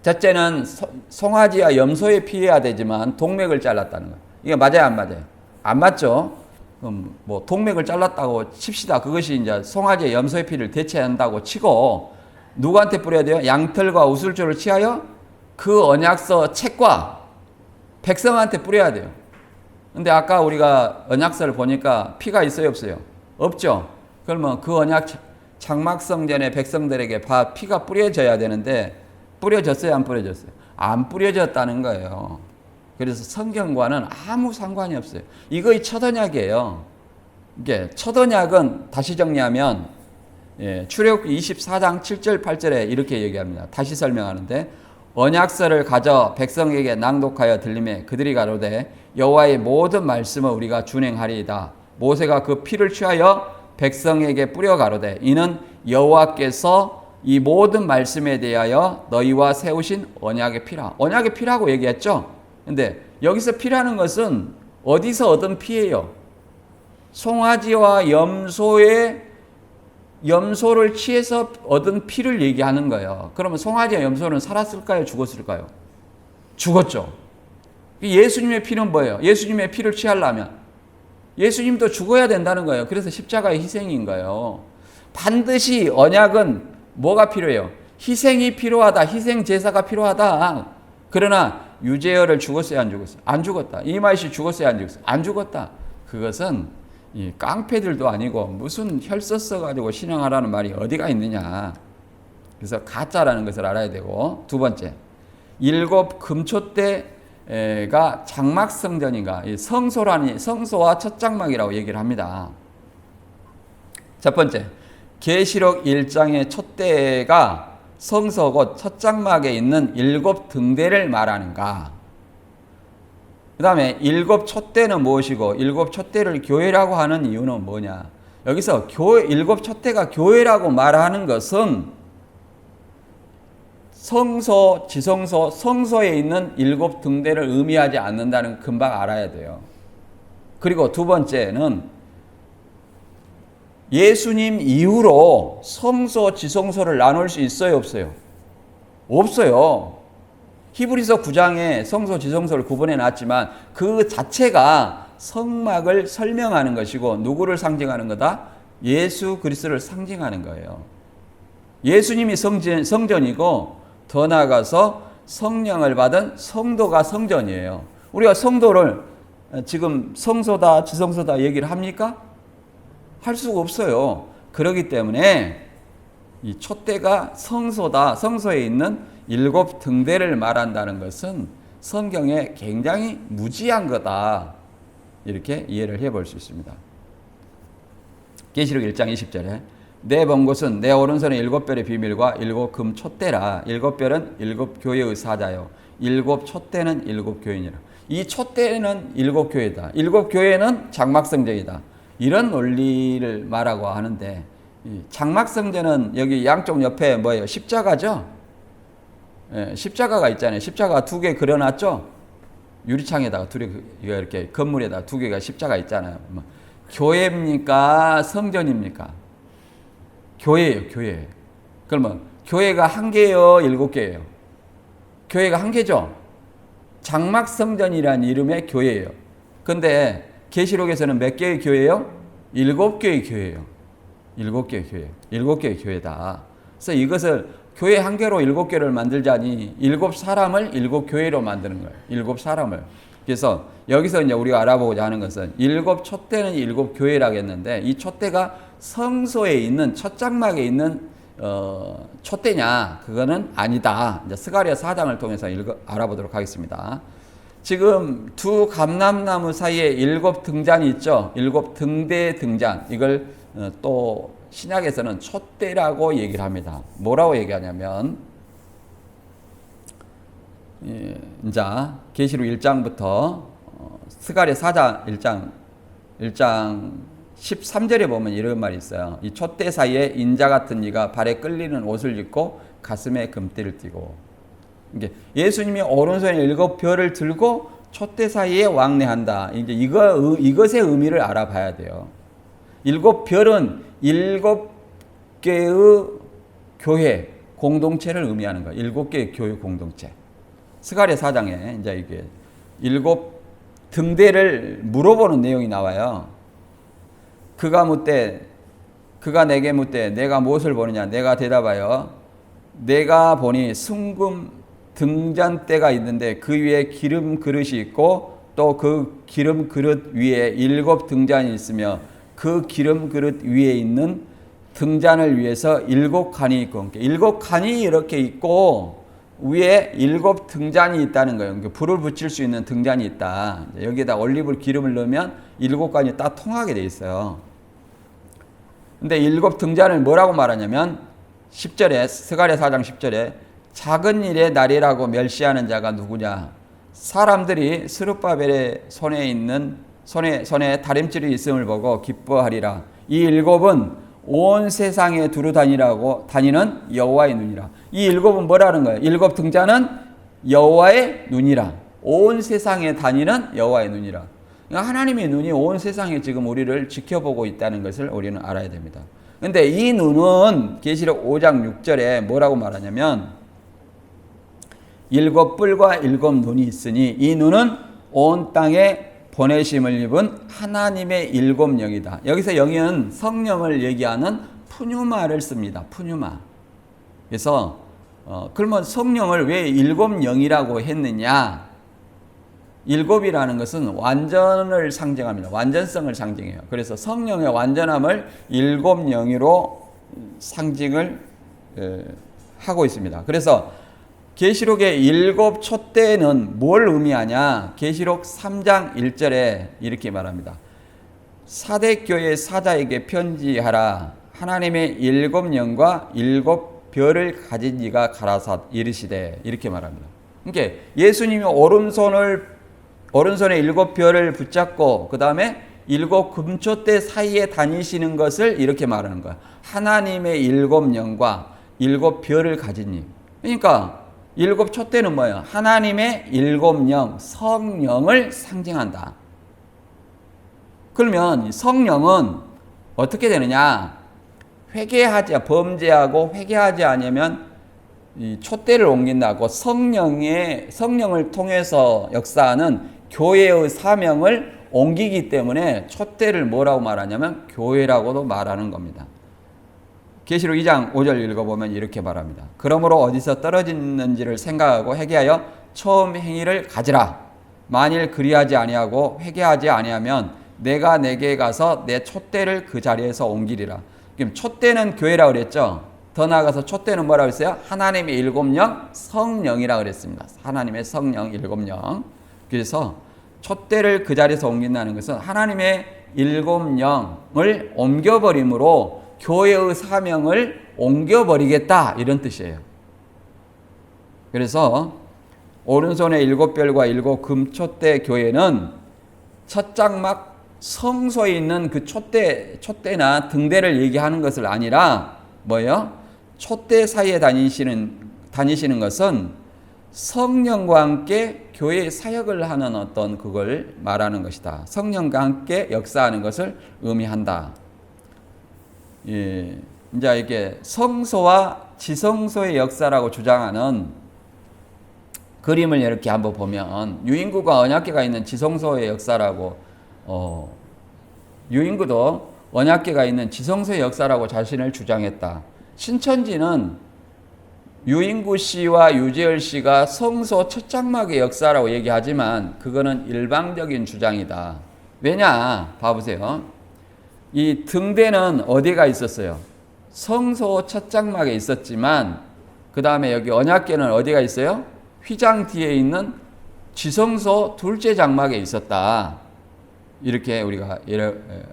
첫째는 송아지와 염소에 피해야 되지만 동맥을 잘랐다는 거예요. 이게 맞아요, 안 맞아요? 안 맞죠? 뭐 동맥을 잘랐다고 칩시다. 그것이 이제 송아지와 염소의 피를 대체한다고 치고 누구한테 뿌려야 돼요? 양털과 우슬초를 취하여 그 언약서 책과 백성한테 뿌려야 돼요. 근데 아까 우리가 언약서를 보니까 피가 있어요, 없어요? 없죠? 그러면 그 언약 장막성전의 백성들에게 피가 뿌려져야 되는데 뿌려졌어요, 안 뿌려졌어요? 안 뿌려졌다는 거예요. 그래서 성경과는 아무 상관이 없어요. 이거의 첫 언약이에요. 이게 첫 언약은 다시 정리하면 출애굽기 24장 7절 8절에 이렇게 얘기합니다. 다시 설명하는데 언약서를 가져 백성에게 낭독하여 들리매 그들이 가로되 여호와의 모든 말씀을 우리가 준행하리이다. 모세가 그 피를 취하여 백성에게 뿌려 가로되 이는 여호와께서 이 모든 말씀에 대하여 너희와 세우신 언약의 피라. 언약의 피라고 얘기했죠. 근데 여기서 피라는 것은 어디서 얻은 피예요? 송아지와 염소를 취해서 얻은 피를 얘기하는 거예요. 그러면 송아지와 염소는 살았을까요? 죽었을까요? 죽었죠. 예수님의 피는 뭐예요? 예수님의 피를 취하려면 예수님도 죽어야 된다는 거예요. 그래서 십자가의 희생인 거예요. 반드시 언약은 뭐가 필요해요? 희생이 필요하다. 희생 제사가 필요하다. 그러나 유재열을 죽었어요, 안 죽었어요? 안 죽었다. 이마이씨 죽었어요, 안 죽었어요? 안 죽었다. 그것은 이 깡패들도 아니고 무슨 혈서 써가지고 신앙하라는 말이 어디가 있느냐. 그래서 가짜라는 것을 알아야 되고, 두 번째, 일곱 금초 때가 장막성전인가, 성소와 첫 장막이라고 얘기를 합니다. 첫 번째, 계시록 1장의 첫 때가 성소 곧 첫 장막에 있는 일곱 등대를 말하는가. 그 다음에 일곱 촛대는 무엇이고 일곱 촛대를 교회라고 하는 이유는 뭐냐. 여기서 일곱 촛대가 교회라고 말하는 것은 성소, 지성소, 성소에 있는 일곱 등대를 의미하지 않는다는 걸 금방 알아야 돼요. 그리고 두 번째는 예수님 이후로 성소, 지성소를 나눌 수 있어요, 없어요? 없어요. 히브리서 9장에 성소, 지성소를 구분해 놨지만 그 자체가 성막을 설명하는 것이고 누구를 상징하는 거다? 예수 그리스도를 상징하는 거예요. 예수님이 성전이고 더 나아가서 성령을 받은 성도가 성전이에요. 우리가 성도를 지금 성소다, 지성소다 얘기를 합니까? 할 수가 없어요. 그렇기 때문에 이 촛대가 성소다, 성소에 있는 일곱 등대를 말한다는 것은 성경에 굉장히 무지한 거다. 이렇게 이해를 해볼 수 있습니다. 계시록 1장 20절에 내 본 곳은 내 오른손의 일곱 별의 비밀과 일곱 금 촛대라. 일곱 별은 일곱 교회의 사자요. 일곱 촛대는 일곱 교인이라. 이 촛대는 일곱 교회다. 일곱 교회는 장막성전이다. 이런 논리를 말하고 하는데 장막성전은 여기 양쪽 옆에 뭐예요? 십자가죠? 십자가가 있잖아요. 십자가 두 개 그려놨죠? 유리창에다가 이렇게 건물에다가 두 개가 십자가 있잖아요. 교회입니까? 성전입니까? 교회예요, 교회. 그러면 교회가 한 개요, 일곱 개예요? 교회가 한 개죠? 장막성전이라는 이름의 교회예요. 근데 계시록에서는 몇 개의 교회예요? 일곱 개의 교회예요. 일곱 개의 교회. 일곱 개의 교회다. 그래서 이것을 교회 한 개로 일곱 개를 만들자니 일곱 사람을 일곱 교회로 만드는 거예요. 일곱 사람을. 그래서 여기서 이제 우리가 알아보고자 하는 것은 일곱 촛대는 일곱 교회라고 했는데 이 촛대가 성소에 있는 첫 장막에 있는 촛대냐? 그거는 아니다. 이제 스가랴 4장을 통해서 알아보도록 하겠습니다. 지금 두 감람나무 사이에 일곱 등잔이 있죠. 일곱 등대 등잔. 이걸 또 신약에서는 촛대라고 얘기를 합니다. 뭐라고 얘기하냐면 이제 계시록 1장부터 스가랴 4장 1장 13절에 보면 이런 말이 있어요. 이 촛대 사이에 인자 같은 이가 발에 끌리는 옷을 입고 가슴에 금띠를 띠고. 이게 예수님이 오른손에 일곱 별을 들고 촛대 사이에 왕래한다. 이제 이것의 의미를 알아봐야 돼요. 일곱 별은 일곱 개의 교회 공동체를 의미하는 거예요. 일곱 개의 교회 공동체. 스가랴 4장에 이제 이게 일곱 등대를 물어보는 내용이 나와요. 그가 내게 묻되 내가 무엇을 보느냐? 내가 대답하여 내가 보니 순금 등잔대가 있는데 그 위에 기름 그릇이 있고 또 그 기름 그릇 위에 일곱 등잔이 있으며 그 기름 그릇 위에 있는 등잔을 위해서 7칸이 있고, 7칸이 이렇게 있고 위에 7 등잔이 있다는 거예요. 그러니까 불을 붙일 수 있는 등잔이 있다. 여기에다 올리브 기름을 넣으면 7칸이 딱 통하게 돼 있어요. 근데 7 등잔을 뭐라고 말하냐면 10절에 스가랴 4장 10절에 작은 일의 날이라고 멸시하는 자가 누구냐? 사람들이 스룹바벨의 손에 다림질이 있음을 보고 기뻐하리라. 이 7은 온 세상에 두루 다니는 여호와의 눈이라. 이 7은 뭐라는 거예요? 7 등잔은 여호와의 눈이라. 온 세상에 다니는 여호와의 눈이라. 그러니까 하나님의 눈이 온 세상에 지금 우리를 지켜보고 있다는 것을 우리는 알아야 됩니다. 근데 이 눈은 계시록 5장 6절에 뭐라고 말하냐면 7 뿔과 7 눈이 있으니 이 눈은 온 땅에 보내심을 입은 하나님의 7 영이다. 여기서 영은 성령을 얘기하는 푸뉴마를 씁니다. 푸뉴마. 그래서 그러면 성령을 왜 7 영이라고 했느냐? 7이라는 것은 완전을 상징합니다. 완전성을 상징해요. 그래서 성령의 완전함을 7 영으로 상징을 하고 있습니다. 그래서 계시록의 7 촛대는 뭘 의미하냐? 계시록 3장 1절에 이렇게 말합니다. 사대교회 사자에게 편지하라. 하나님의 7 영과 7 별을 가진 이가 가라사 이르시되, 이렇게 말합니다. 그러니까 예수님이 오른손에 7 별을 붙잡고 그 다음에 7 금촛대 사이에 다니시는 것을 이렇게 말하는 거야. 하나님의 7 영과 7 별을 가진 이. 그러니까 7 촛대는 뭐예요? 하나님의 7 영, 성령을 상징한다. 그러면 성령은 어떻게 되느냐? 범죄하고 회개하지 않으면 이 촛대를 옮긴다고 성령을 통해서 역사하는 교회의 사명을 옮기기 때문에 촛대를 뭐라고 말하냐면 교회라고도 말하는 겁니다. 계시록 2장 5절 읽어보면 이렇게 말합니다. 그러므로 어디서 떨어지는지를 생각하고 회개하여 처음 행위를 가지라. 만일 그리하지 아니하고 회개하지 아니하면 내가 내게 가서 내 촛대를 그 자리에서 옮기리라. 그럼 촛대는 교회라고 그랬죠. 더 나아가서 촛대는 뭐라고 했어요? 하나님의 7 영, 성령이라고 그랬습니다. 하나님의 성령 7 영. 그래서 촛대를 그 자리에서 옮긴다는 것은 하나님의 7 영을 옮겨버림으로 교회의 사명을 옮겨버리겠다, 이런 뜻이에요. 그래서 오른손에 7 별과 7 금촛대 교회는 첫 장막 성소에 있는 그 촛대나 등대를 얘기하는 것을 아니라 뭐예요? 촛대 사이에 다니시는 것은 성령과 함께 교회의 사역을 하는 어떤 그걸 말하는 것이다. 성령과 함께 역사하는 것을 의미한다. 예, 이제 이게 성소와 지성소의 역사라고 주장하는 그림을 이렇게 한번 보면 유인구가 언약궤가 있는 지성소의 역사라고 유인구도 언약궤가 있는 지성소의 역사라고 자신을 주장했다. 신천지는 유인구 씨와 유재열 씨가 성소 첫 장막의 역사라고 얘기하지만 그거는 일방적인 주장이다. 왜냐? 봐보세요. 이 등대는 어디가 있었어요? 성소 첫 장막에 있었지만 그 다음에 여기 언약궤는 어디가 있어요? 휘장 뒤에 있는 지성소 둘째 장막에 있었다. 이렇게 우리가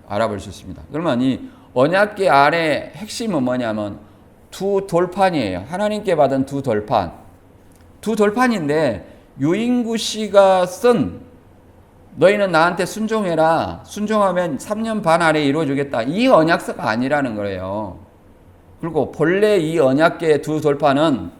알아볼 수 있습니다. 그러면 이 언약궤 안에 핵심은 뭐냐면 두 돌판이에요. 하나님께 받은 두 돌판인데 유인구 씨가 쓴 너희는 나한테 순종해라. 순종하면 3년 반 안에 이루어주겠다. 이 언약서가 아니라는 거예요. 그리고 본래 이 언약궤의 두 돌판은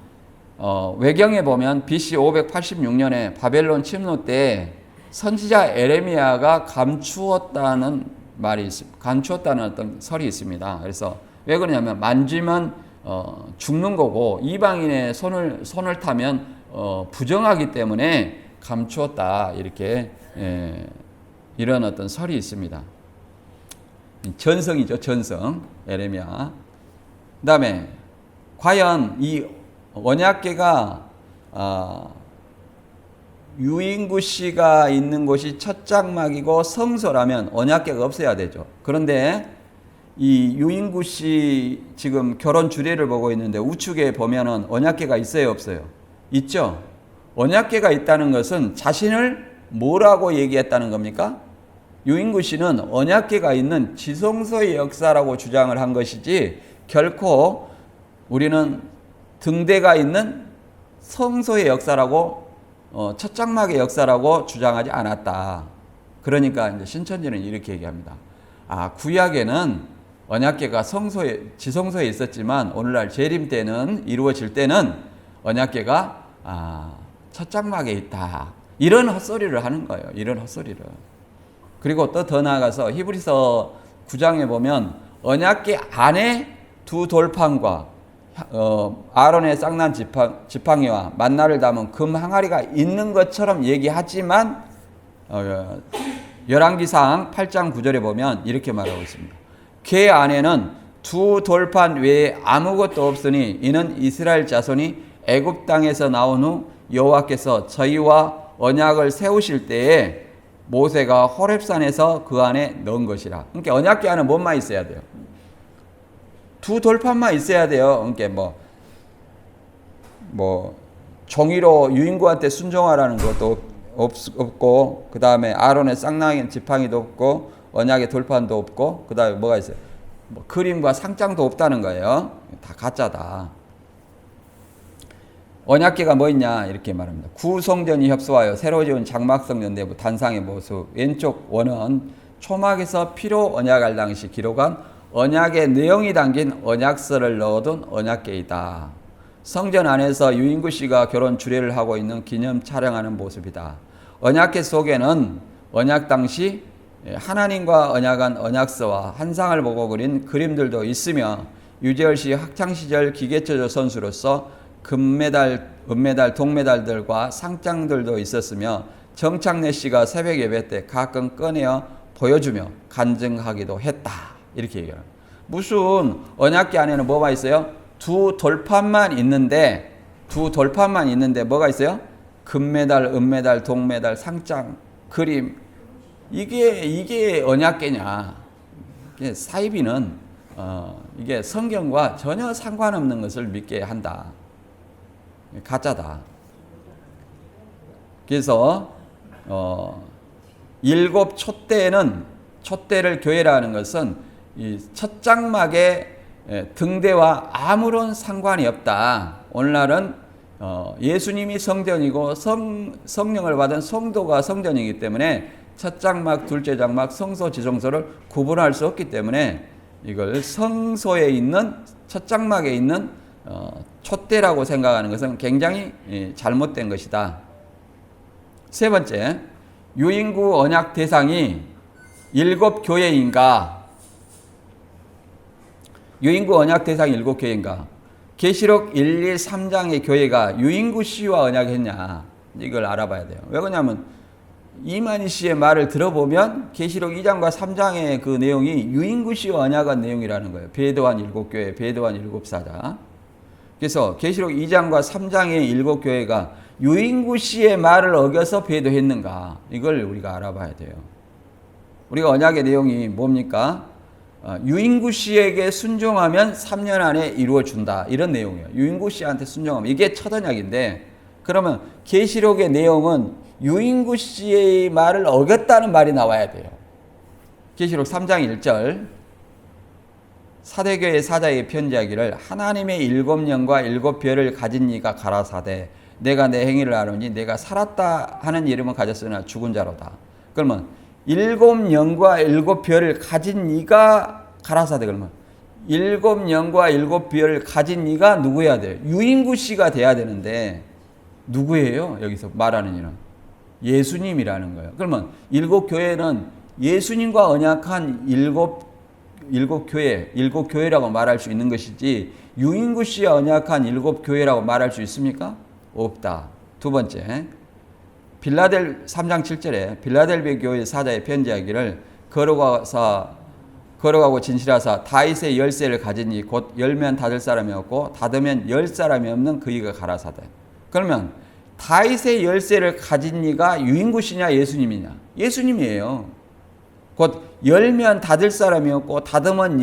외경에 보면 BC 586년에 바벨론 침노 때 선지자 에레미야가 감추었다는 말이 있습니다. 감추었다는 어떤 설이 있습니다. 그래서 왜 그러냐면 만지면 죽는 거고 이방인의 손을 타면 부정하기 때문에 감추었다. 이렇게 이런 어떤 설이 있습니다. 전성이죠, 전성. 에레미야. 그 다음에 과연 이 언약궤가 유인구 씨가 있는 곳이 첫 장막이고 성소라면 언약궤가 없어야 되죠. 그런데 이 유인구 씨 지금 결혼 주례를 보고 있는데 우측에 보면은 언약궤가 있어요, 없어요? 있죠? 언약궤가 있다는 것은 자신을 뭐라고 얘기했다는 겁니까? 유인구 씨는 언약궤가 있는 지성소의 역사라고 주장을 한 것이지 결코 우리는 등대가 있는 성소의 역사라고 첫 장막의 역사라고 주장하지 않았다. 그러니까 이제 신천지는 이렇게 얘기합니다. 구약에는 언약궤가 지성소에 있었지만 오늘날 재림 때는 이루어질 때는 언약궤가 첫 장막에 있다. 이런 헛소리를 하는 거예요. 이런 헛소리를. 그리고 또 더 나아가서 히브리서 9장에 보면 언약궤 안에 두 돌판과 아론의 쌍난 지팡이와 만나를 담은 금 항아리가 있는 것처럼 얘기하지만 열왕기상 8장 9절에 보면 이렇게 말하고 있습니다. 궤 안에는 두 돌판 외에 아무것도 없으니 이는 이스라엘 자손이 애굽 땅에서 나온 후 여호와께서 저희와 언약을 세우실 때에 모세가 호렙산에서 그 안에 넣은 것이라. 그러니까 언약궤 안에 뭔만 있어야 돼요? 두 돌판만 있어야 돼요. 그러니까 종이로 유인구한테 순종하라는 것도 없고, 그 다음에 아론의 쌍난 지팡이도 없고, 언약의 돌판도 없고, 그 다음에 뭐가 있어요? 그림과 상장도 없다는 거예요. 다 가짜다. 언약궤가 뭐 있냐 이렇게 말합니다. 구성전이 협소하여 새로 지은 장막성전 내부 단상의 모습, 왼쪽 원은 초막에서 피로 언약할 당시 기록한 언약의 내용이 담긴 언약서를 넣어둔 언약궤이다. 성전 안에서 유인구 씨가 결혼 주례를 하고 있는 기념 촬영하는 모습이다. 언약궤 속에는 언약 당시 하나님과 언약한 언약서와 한상을 보고 그린 그림들도 있으며 유재열 씨 학창시절 기계체조 선수로서 금메달, 은메달, 동메달들과 상장들도 있었으며 정창래 씨가 새벽 예배 때 가끔 꺼내어 보여주며 간증하기도 했다. 이렇게 얘기합니다. 무슨 언약궤 안에는 뭐가 있어요? 두 돌판만 있는데 뭐가 있어요? 금메달, 은메달, 동메달, 상장, 그림. 이게 언약궤냐? 이게 사이비는 이게 성경과 전혀 상관없는 것을 믿게 한다. 가짜다. 그래서 일곱 촛대를 교회라는 것은 이 첫 장막의 등대와 아무런 상관이 없다. 오늘날은 예수님이 성전이고 성령을 받은 성도가 성전이기 때문에 첫 장막, 둘째 장막, 성소, 지성소를 구분할 수 없기 때문에 이걸 성소에 있는 첫 장막에 있는 촛대라고 생각하는 것은 굉장히 잘못된 것이다. 세 번째, 유인구 언약 대상이 7교회인가? 유인구 언약 대상이 7교회인가? 계시록 1, 2, 3장의 교회가 유인구 씨와 언약했냐? 이걸 알아봐야 돼요. 왜 그러냐면 이만희 씨의 말을 들어보면 계시록 2장과 3장의 그 내용이 유인구 씨와 언약한 내용이라는 거예요. 배도한 7교회, 배도한 7사자. 그래서 계시록 2장과 3장의 7교회가 유인구 씨의 말을 어겨서 배도했는가? 이걸 우리가 알아봐야 돼요. 우리가 언약의 내용이 뭡니까? 유인구 씨에게 순종하면 3년 안에 이루어준다. 이런 내용이에요. 유인구 씨한테 순종하면. 이게 첫 언약인데 그러면 계시록의 내용은 유인구 씨의 말을 어겼다는 말이 나와야 돼요. 계시록 3장 1절 사대교회 사자에게 편지하기를 하나님의 7영과 7별을 가진 이가 가라사대 내가 내 행위를 아노니 내가 살았다 하는 이름은 가졌으나 죽은 자로다. 그러면 7영과 7별을 가진 이가 가라사대. 그러면 7영과 7별을 가진 이가 누구여야 돼요? 유인구 씨가 돼야 되는데 누구예요? 여기서 말하는 이는 예수님이라는 거예요. 그러면 7교회는 예수님과 언약한 7교회라고 말할 수 있는 것이지 유인구 씨와 언약한 7교회라고 말할 수 있습니까? 없다. 두 번째, 3장 7절에 빌라델비아 교회 사자에 편지하기를 걸어가고 진실하사 다윗의 열쇠를 가지니 곧 열면 닫을 사람이 없고 닫으면 열 사람이 없는 그이가 가라사대. 그러면 다윗의 열쇠를 가진 이가 유인구 씨냐 예수님이냐? 예수님이에요. 곧 열면 닫을 사람이 없고 닫으면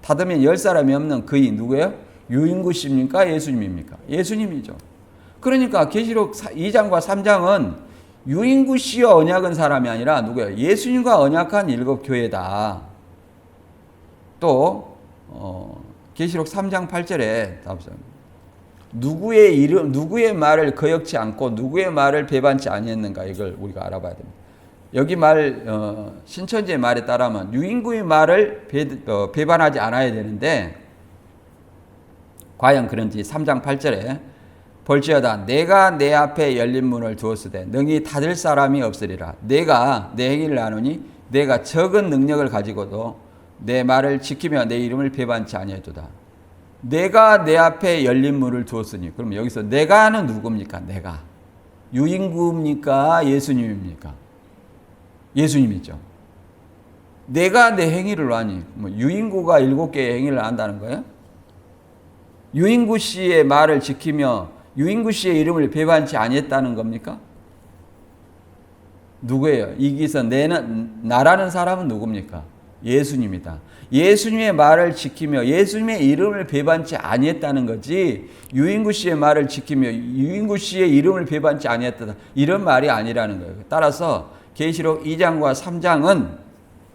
닫으면 열 사람이 없는 그이 누구예요? 유인구십니까? 예수님입니까? 예수님이죠. 그러니까 계시록 2장과 3장은 유인구씨와 언약한 사람이 아니라 누구예요? 예수님과 언약한 일곱 교회다. 또 계시록 3장 8절에 누구의 이름, 누구의 말을 거역치 않고 누구의 말을 배반치 아니했는가, 이걸 우리가 알아봐야 됩니다. 여기 신천지의 말에 따르면 유인구의 말을 배반하지 않아야 되는데, 과연 그런지 3장 8절에 볼지어다 내가 내 앞에 열린 문을 두었으되 능히 닫을 사람이 없으리라. 내가 내 행위를 아노니 내가 적은 능력을 가지고도 내 말을 지키며 내 이름을 배반치 아니하도다. 내가 내 앞에 열린 문을 두었으니, 그럼 여기서 내가는 누굽니까? 내가 유인구입니까? 예수님입니까? 예수님이죠. 내가 내 행위를 하니, 유인구가 7개의 행위를 한다는 거예요? 유인구 씨의 말을 지키며 유인구 씨의 이름을 배반치 아니했다는 겁니까? 누구예요? 이기서 나라는 사람은 누굽니까? 예수님이다. 예수님의 말을 지키며 예수님의 이름을 배반치 아니했다는 거지, 유인구 씨의 말을 지키며 유인구 씨의 이름을 배반치 아니했다, 이런 말이 아니라는 거예요. 따라서 계시록 2장과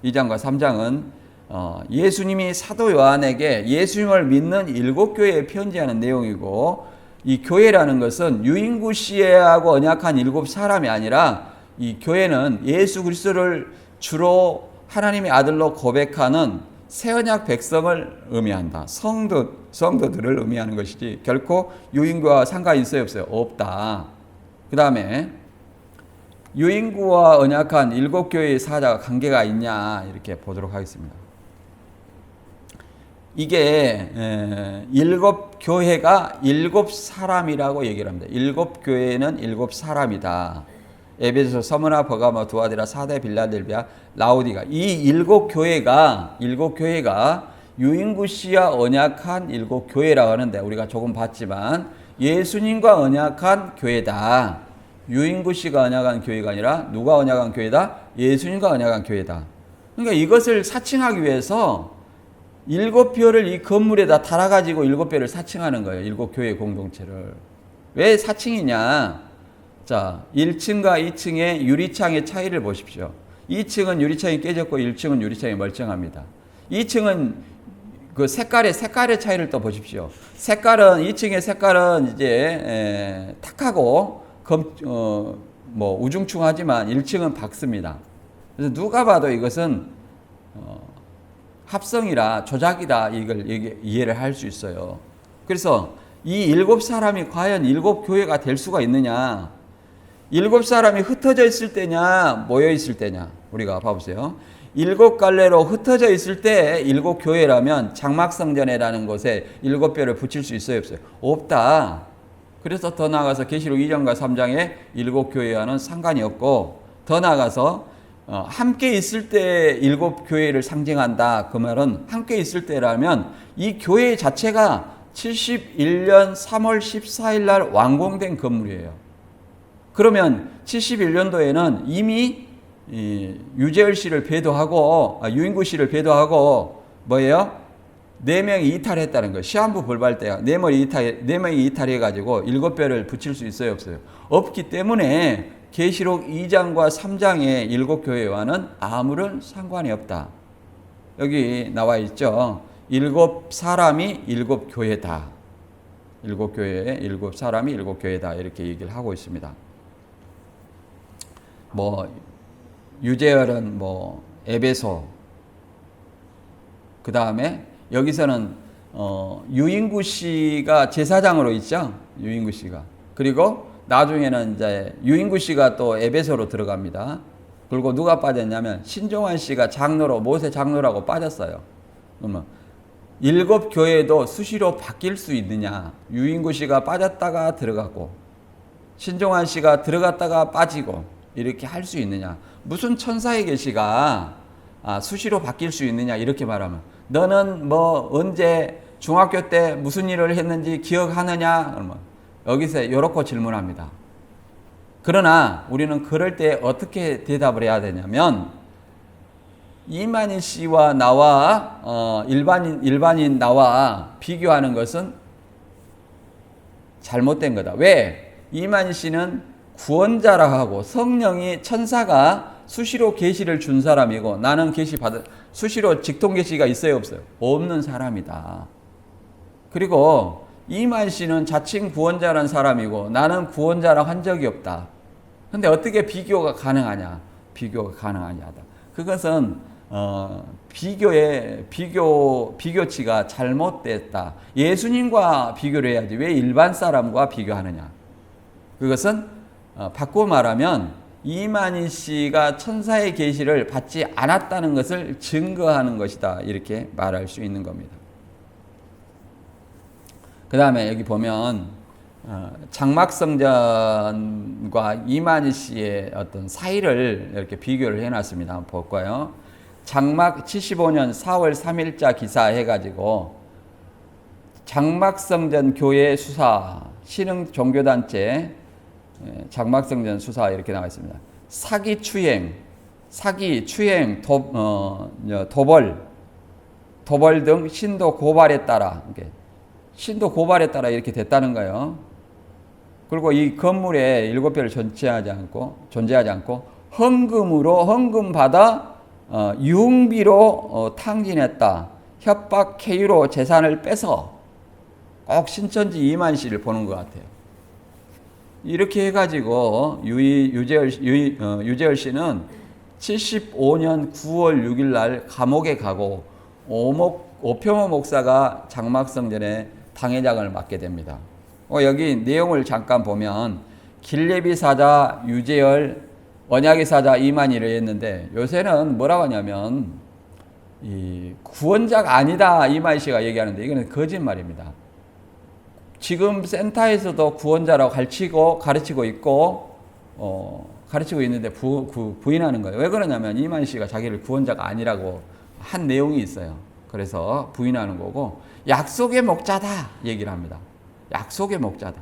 3장은 예수님이 사도 요한에게 예수님을 믿는 7교회에 편지하는 내용이고, 이 교회라는 것은 유인구 씨하고 언약한 7사람이 아니라, 이 교회는 예수 그리스도를 주로 하나님의 아들로 고백하는 새언약 백성을 의미한다. 성도들을 의미하는 것이지 결코 유인구와 상관이 있어요, 없어요? 없다. 그 다음에 유인구와 언약한 7교회의 사자가 관계가 있냐, 이렇게 보도록 하겠습니다. 이게 7교회가 7사람이라고 얘기를 합니다. 7교회는 7사람이다. 에베소, 서머나, 버가모, 두아디라, 사대, 빌라델비아, 라오디가, 이 7교회가 유인구 씨와 언약한 7교회라고 하는데, 우리가 조금 봤지만 예수님과 언약한 교회다. 유인구 씨가 언약한 교회가 아니라 누가 언약한 교회다? 예수님과 언약한 교회다. 그러니까 이것을 사칭하기 위해서 7뼈를 이 건물에다 달아가지고 7뼈를 사칭하는 거예요. 7교회 공동체를. 왜 사칭이냐? 자, 1층과 2층의 유리창의 차이를 보십시오. 2층은 유리창이 깨졌고 1층은 유리창이 멀쩡합니다. 2층은 그 색깔의 차이를 또 보십시오. 2층의 색깔은 이제 탁하고 우중충하지만 1층은 밝습니다. 그래서 누가 봐도 이것은 합성이라, 조작이다, 이걸 이해를 할 수 있어요. 그래서 이 7사람이 과연 7교회가 될 수가 있느냐? 7사람이 흩어져 있을 때냐, 모여 있을 때냐? 우리가 봐보세요. 7갈래로 흩어져 있을 때 7교회라면 장막성전이라는 곳에 7뼈를 붙일 수 있어요, 없어요? 없다. 그래서 더 나아가서 계시록 2장과 3장에 7교회와는 상관이 없고, 더 나아가서 함께 있을 때 7교회를 상징한다. 그 말은 함께 있을 때라면 이 교회 자체가 71년 3월 14일 날 완공된 건물이에요. 그러면 71년도에는 이미 유재열 씨를 배도하고, 유인구 씨를 배도하고, 뭐예요? 4명이 이탈했다는 거예요. 시한부 불발 때야. 4명이 이탈해가지고 7뼈를 붙일 수 있어요, 없어요? 없기 때문에 계시록 2장과 3장의 7교회와는 아무런 상관이 없다. 여기 나와 있죠. 7사람이 7교회다. 7교회에 7사람이 7교회다. 이렇게 얘기를 하고 있습니다. 유재열은 에베소, 그 다음에 여기서는 유인구 씨가 제사장으로 있죠. 유인구 씨가. 그리고 나중에는 이제 유인구 씨가 또 에베소로 들어갑니다. 그리고 누가 빠졌냐면 신종환 씨가 장로로, 모세 장로라고 빠졌어요. 그러면 7교회도 수시로 바뀔 수 있느냐? 유인구 씨가 빠졌다가 들어갔고, 신종환 씨가 들어갔다가 빠지고, 이렇게 할 수 있느냐? 무슨 천사의 계시가 수시로 바뀔 수 있느냐? 이렇게 말하면, 너는 언제 중학교 때 무슨 일을 했는지 기억하느냐? 그러면 여기서 이렇게 질문합니다. 그러나 우리는 그럴 때 어떻게 대답을 해야 되냐면, 이만희 씨와 나와 일반인 나와 비교하는 것은 잘못된 거다. 왜? 이만희 씨는 구원자라 하고 성령이 천사가 수시로 계시를 준 사람이고 나는 수시로 직통 계시가 있어요, 없어요? 없는 사람이다. 그리고 이만희 씨는 자칭 구원자라는 사람이고 나는 구원자라 한 적이 없다. 근데 어떻게 비교가 가능하냐? 비교가 가능하냐다. 그것은 비교치가 잘못됐다. 예수님과 비교를 해야지 왜 일반 사람과 비교하느냐? 그것은 바꾸어 말하면 이만희 씨가 천사의 계시를 받지 않았다는 것을 증거하는 것이다. 이렇게 말할 수 있는 겁니다. 그 다음에 여기 보면 장막성전과 이만희 씨의 어떤 사이를 이렇게 비교를 해놨습니다. 한번 볼까요? 장막 75년 4월 3일자 기사 해가지고 장막성전 교회 수사 신흥 종교단체 장막성전 수사 이렇게 나와 있습니다. 사기, 추행, 도벌 등 신도 고발에 따라 이렇게 됐다는 거예요. 그리고 이 건물에 7배를 존재하지 않고 헌금 받아 유흥비로 탕진했다. 협박 해유로 재산을 빼서 꼭 신천지 이만희 씨를 보는 것 같아요. 이렇게 해가지고 유재열 씨는 75년 9월 6일 날 감옥에 가고 오평호 목사가 장막성전에 당회장을 맡게 됩니다. 여기 내용을 잠깐 보면 길레비 사자 유재열, 언약의 사자 이만희를 했는데 요새는 뭐라고 하냐면 이 구원자가 아니다 이만희 씨가 얘기하는데 이거는 거짓말입니다. 지금 센터에서도 구원자라고 가르치고 있는데 부인하는 거예요. 왜 그러냐면 이만희 씨가 자기를 구원자가 아니라고 한 내용이 있어요. 그래서 부인하는 거고 약속의 목자다 얘기를 합니다. 약속의 목자다.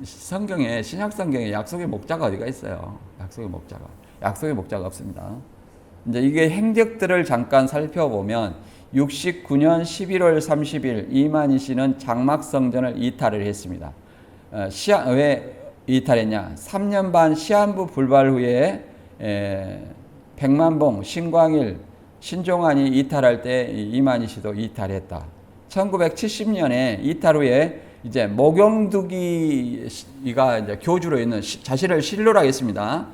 신약 성경에 약속의 목자가 어디가 있어요? 약속의 목자가 없습니다. 이제 이게 행적들을 잠깐 살펴보면 69년 11월 30일 이만희 씨는 장막성전을 이탈을 했습니다. 왜 이탈했냐? 3년 반 시한부 불발 후에 백만봉, 신광일, 신종환이 이탈할 때 이만희 씨도 이탈했다. 1970년에 이탈 후에 이제 목용두기가 이제 교주로 있는 자신을 신로라고 했습니다.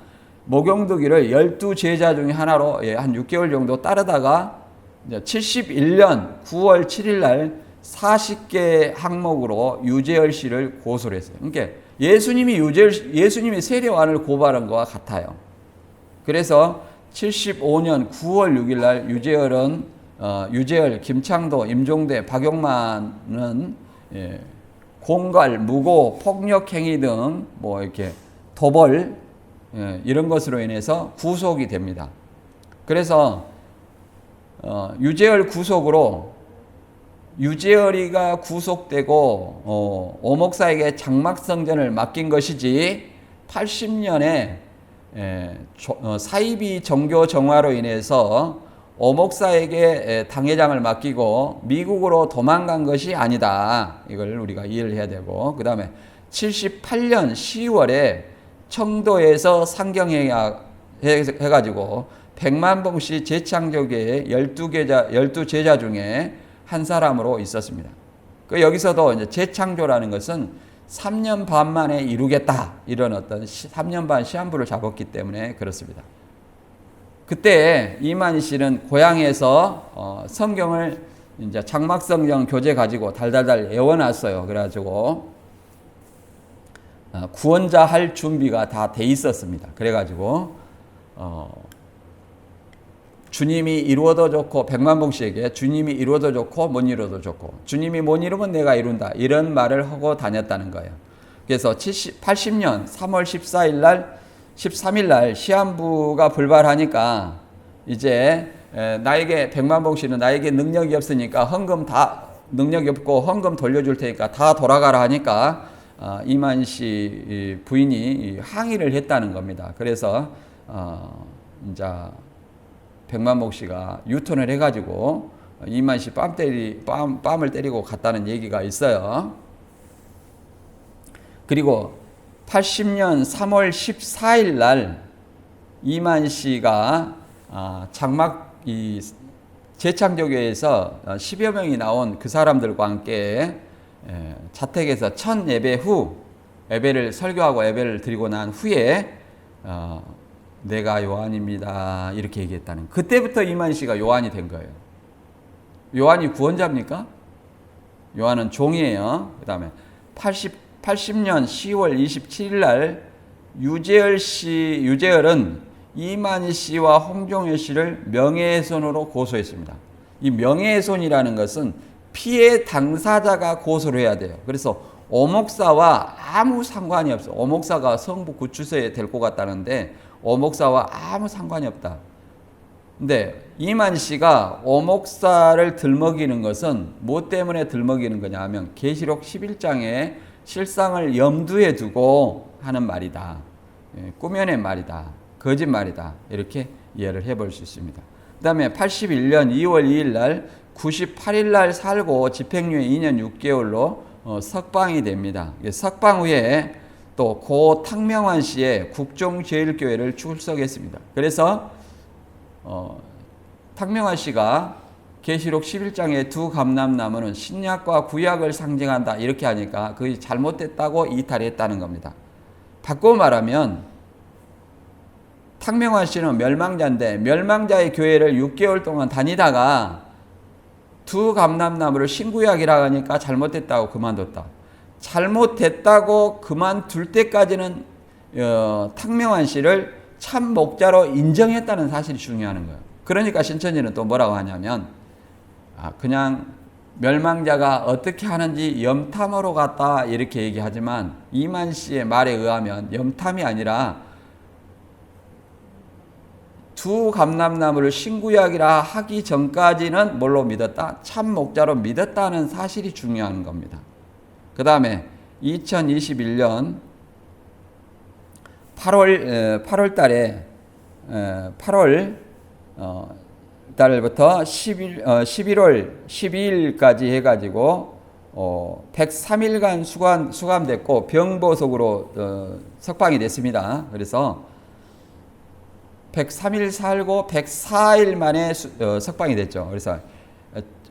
목용두기를 12제자 중에 하나로 한 6개월 정도 따르다가 71년 9월 7일 날 40개 항목으로 유재열 씨를 고소를 했어요. 그러니까 예수님이 세례요한을 고발한 것과 같아요. 그래서 75년 9월 6일 날 유재열, 김창도, 임종대, 박용만은 공갈, 무고, 폭력행위 등 이렇게 도벌 이런 것으로 인해서 구속이 됩니다. 그래서 유재열 구속으로 유재열이가 구속되고 오목사에게 장막성전을 맡긴 것이지 80년에 사이비 종교 정화로 인해서 오목사에게 당회장을 맡기고 미국으로 도망간 것이 아니다. 이걸 우리가 이해를 해야 되고 그 다음에 78년 10월에 청도에서 상경회의가 해가지고 백만봉씨 재창조교회 12제자 중에 한 사람으로 있었습니다. 여기서도 이제 재창조라는 것은 3년 반 만에 이루겠다. 이런 어떤 3년 반 시한부를 잡았기 때문에 그렇습니다. 그때 이만희 씨는 고향에서 성경을 이제 장막성경 교재 가지고 달달달 외워놨어요. 그래가지고 구원자 할 준비가 다 돼 있었습니다. 그래가지고 주님이 이루어도 좋고 백만봉 씨에게 주님이 이루어도 좋고 못 이루어도 좋고 주님이 못 이루면 내가 이룬다 이런 말을 하고 다녔다는 거예요. 그래서 80년 3월 13일 날 시한부가 불발하니까 이제 나에게 백만봉 씨는 나에게 능력이 없으니까 능력이 없고 헌금 돌려줄 테니까 다 돌아가라 하니까 이만희 씨 부인이 항의를 했다는 겁니다. 그래서 이제 백만복 씨가 유턴을 해가지고 이만 씨 뺨을 때리고 갔다는 얘기가 있어요. 그리고 80년 3월 14일 날 이만 씨가 재창조교회에서 10여 명이 나온 그 사람들과 함께 자택에서 첫 예배 후 설교하고 예배를 드리고 난 후에 내가 요한입니다 이렇게 얘기했다는, 그때부터 이만 씨가 요한이 된 거예요. 요한이 구원자입니까? 요한은 종이에요. 그 다음에 80년 10월 27일 날 유재열은 이만 씨와 홍종일 씨를 명예훼손으로 고소했습니다. 이 명예훼손이라는 것은 피해 당사자가 고소를 해야 돼요. 그래서 오 목사와 아무 상관이 없어. 오 목사가 성부 구치소에 데리고 갔다는데 오 목사와 아무 상관이 없다. 근데 이만 씨가 오 목사를 들먹이는 것은 뭐 때문에 들먹이는 거냐 하면 계시록 11장의 실상을 염두에 두고 하는 말이다. 꾸며낸 말이다. 거짓말이다. 이렇게 이해를 해볼 수 있습니다. 그 다음에 81년 2월 2일 날 98일 날 살고 집행유예 2년 6개월로 석방이 됩니다. 석방 후에 또 고 탕명환 씨의 국종제일교회를 출석했습니다. 그래서 탕명환 씨가 계시록 11장의 두 감람나무는 신약과 구약을 상징한다 이렇게 하니까 그게 잘못됐다고 이탈했다는 겁니다. 바꿔 말하면 탕명환 씨는 멸망자인데 멸망자의 교회를 6개월 동안 다니다가 두 감람나무를 신구약이라 하니까 잘못됐다고 그만뒀다. 잘못됐다고 그만둘 때까지는 탕명환 씨를 참 목자로 인정했다는 사실이 중요한 거예요. 그러니까 신천지는 또 뭐라고 하냐면 그냥 멸망자가 어떻게 하는지 염탐하러 갔다 이렇게 얘기하지만 이만 씨의 말에 의하면 염탐이 아니라 두 감람나무를 신구약이라 하기 전까지는 뭘로 믿었다? 참 목자로 믿었다는 사실이 중요한 겁니다. 그 다음에 2021년 8월 달부터 11월 12일까지 해가지고 103일간 수감됐고 병보석으로 석방이 됐습니다. 그래서 103일 살고 104일 만에 석방이 됐죠. 그래서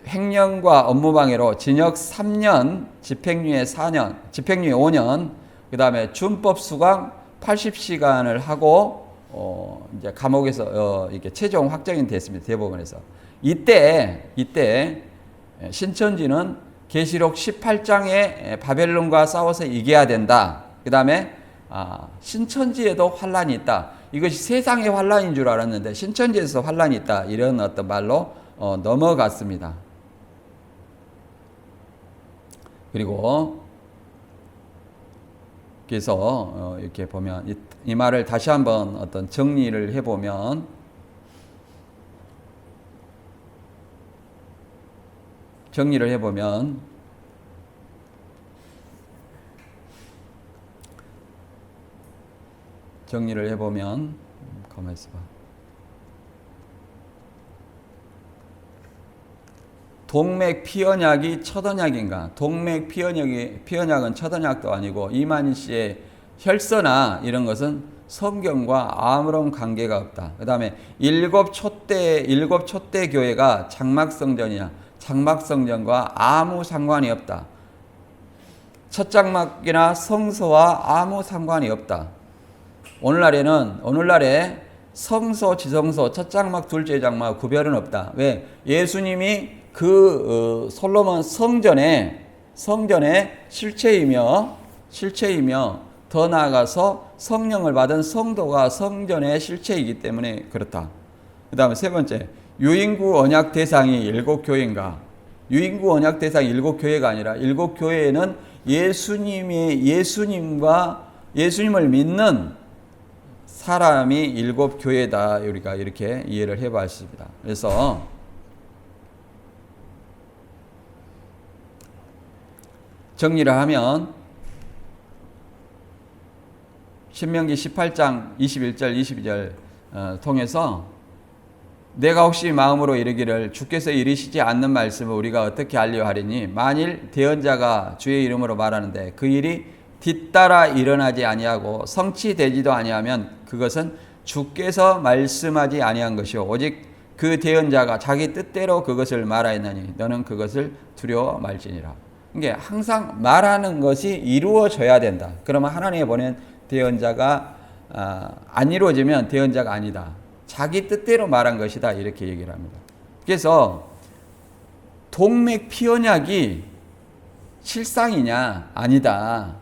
횡령과 업무방해로 징역 3년, 집행유예 5년, 그 다음에 준법 수감 80시간을 하고 이제 감옥에서 이렇게 최종 확정이 됐습니다. 대법원에서. 이때 신천지는 계시록 18장에 바벨론과 싸워서 이겨야 된다. 그 다음에 신천지에도 환란이 있다. 이것이 세상의 환란인 줄 알았는데 신천지에서 환란이 있다. 이런 어떤 말로 넘어갔습니다. 그리고 그래서 이렇게 보면 이 말을 다시 한번 어떤 정리를 해보면 가만히 있어봐. 동맥 피언약이 첫 언약인가? 동맥 피언약은 첫 언약도 아니고 이만희 씨의 혈서나 이런 것은 성경과 아무런 관계가 없다. 그 다음에 일곱 촛대 교회가 장막성전이냐? 장막성전과 아무 상관이 없다. 첫 장막이나 성소와 아무 상관이 없다. 오늘날에 성소, 지성소, 첫 장막, 둘째 장막 구별은 없다. 왜? 예수님이 솔로몬 성전의 실체이며 더 나아가서 성령을 받은 성도가 성전의 실체이기 때문에 그렇다. 그 다음에 세 번째, 유인구 언약 대상이 7교회인가? 유인구 언약 대상이 7교회가 아니라 7교회에는 예수님을 믿는 사람이 7교회다. 우리가 이렇게 이해를 해봤습니다. 그래서 정리를 하면 신명기 18장 21절 22절 통해서 내가 혹시 마음으로 이르기를 주께서 이르시지 않는 말씀을 우리가 어떻게 알려 하리니 만일 대언자가 주의 이름으로 말하는데 그 일이 뒤따라 일어나지 아니하고 성취되지도 아니하면 그것은 주께서 말씀하지 아니한 것이요 오직 그 대언자가 자기 뜻대로 그것을 말하였나니 너는 그것을 두려워 말지니라. 이게 항상 말하는 것이 이루어져야 된다. 그러면 하나님이 보낸 대언자가 안 이루어지면 대언자가 아니다. 자기 뜻대로 말한 것이다. 이렇게 얘기를 합니다. 그래서 동맥 피언약이 실상이냐? 아니다.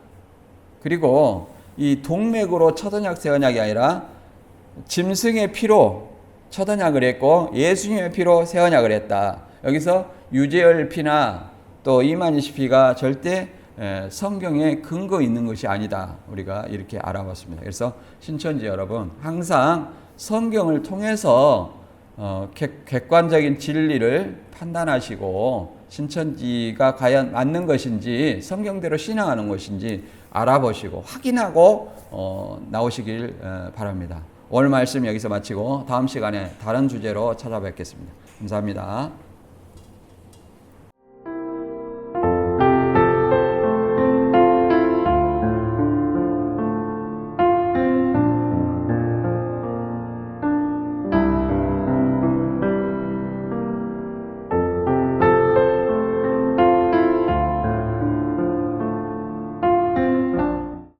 그리고 이 동맥으로 첫 언약, 새 언약이 아니라 짐승의 피로 첫 언약을 했고 예수님의 피로 새 언약을 했다. 여기서 유재열 피나 또 이만희 피가 절대 성경에 근거 있는 것이 아니다. 우리가 이렇게 알아봤습니다. 그래서 신천지 여러분 항상 성경을 통해서 객관적인 진리를 판단하시고 신천지가 과연 맞는 것인지 성경대로 신앙하는 것인지 알아보시고 확인하고 나오시길 바랍니다. 오늘 말씀 여기서 마치고 다음 시간에 다른 주제로 찾아뵙겠습니다. 감사합니다.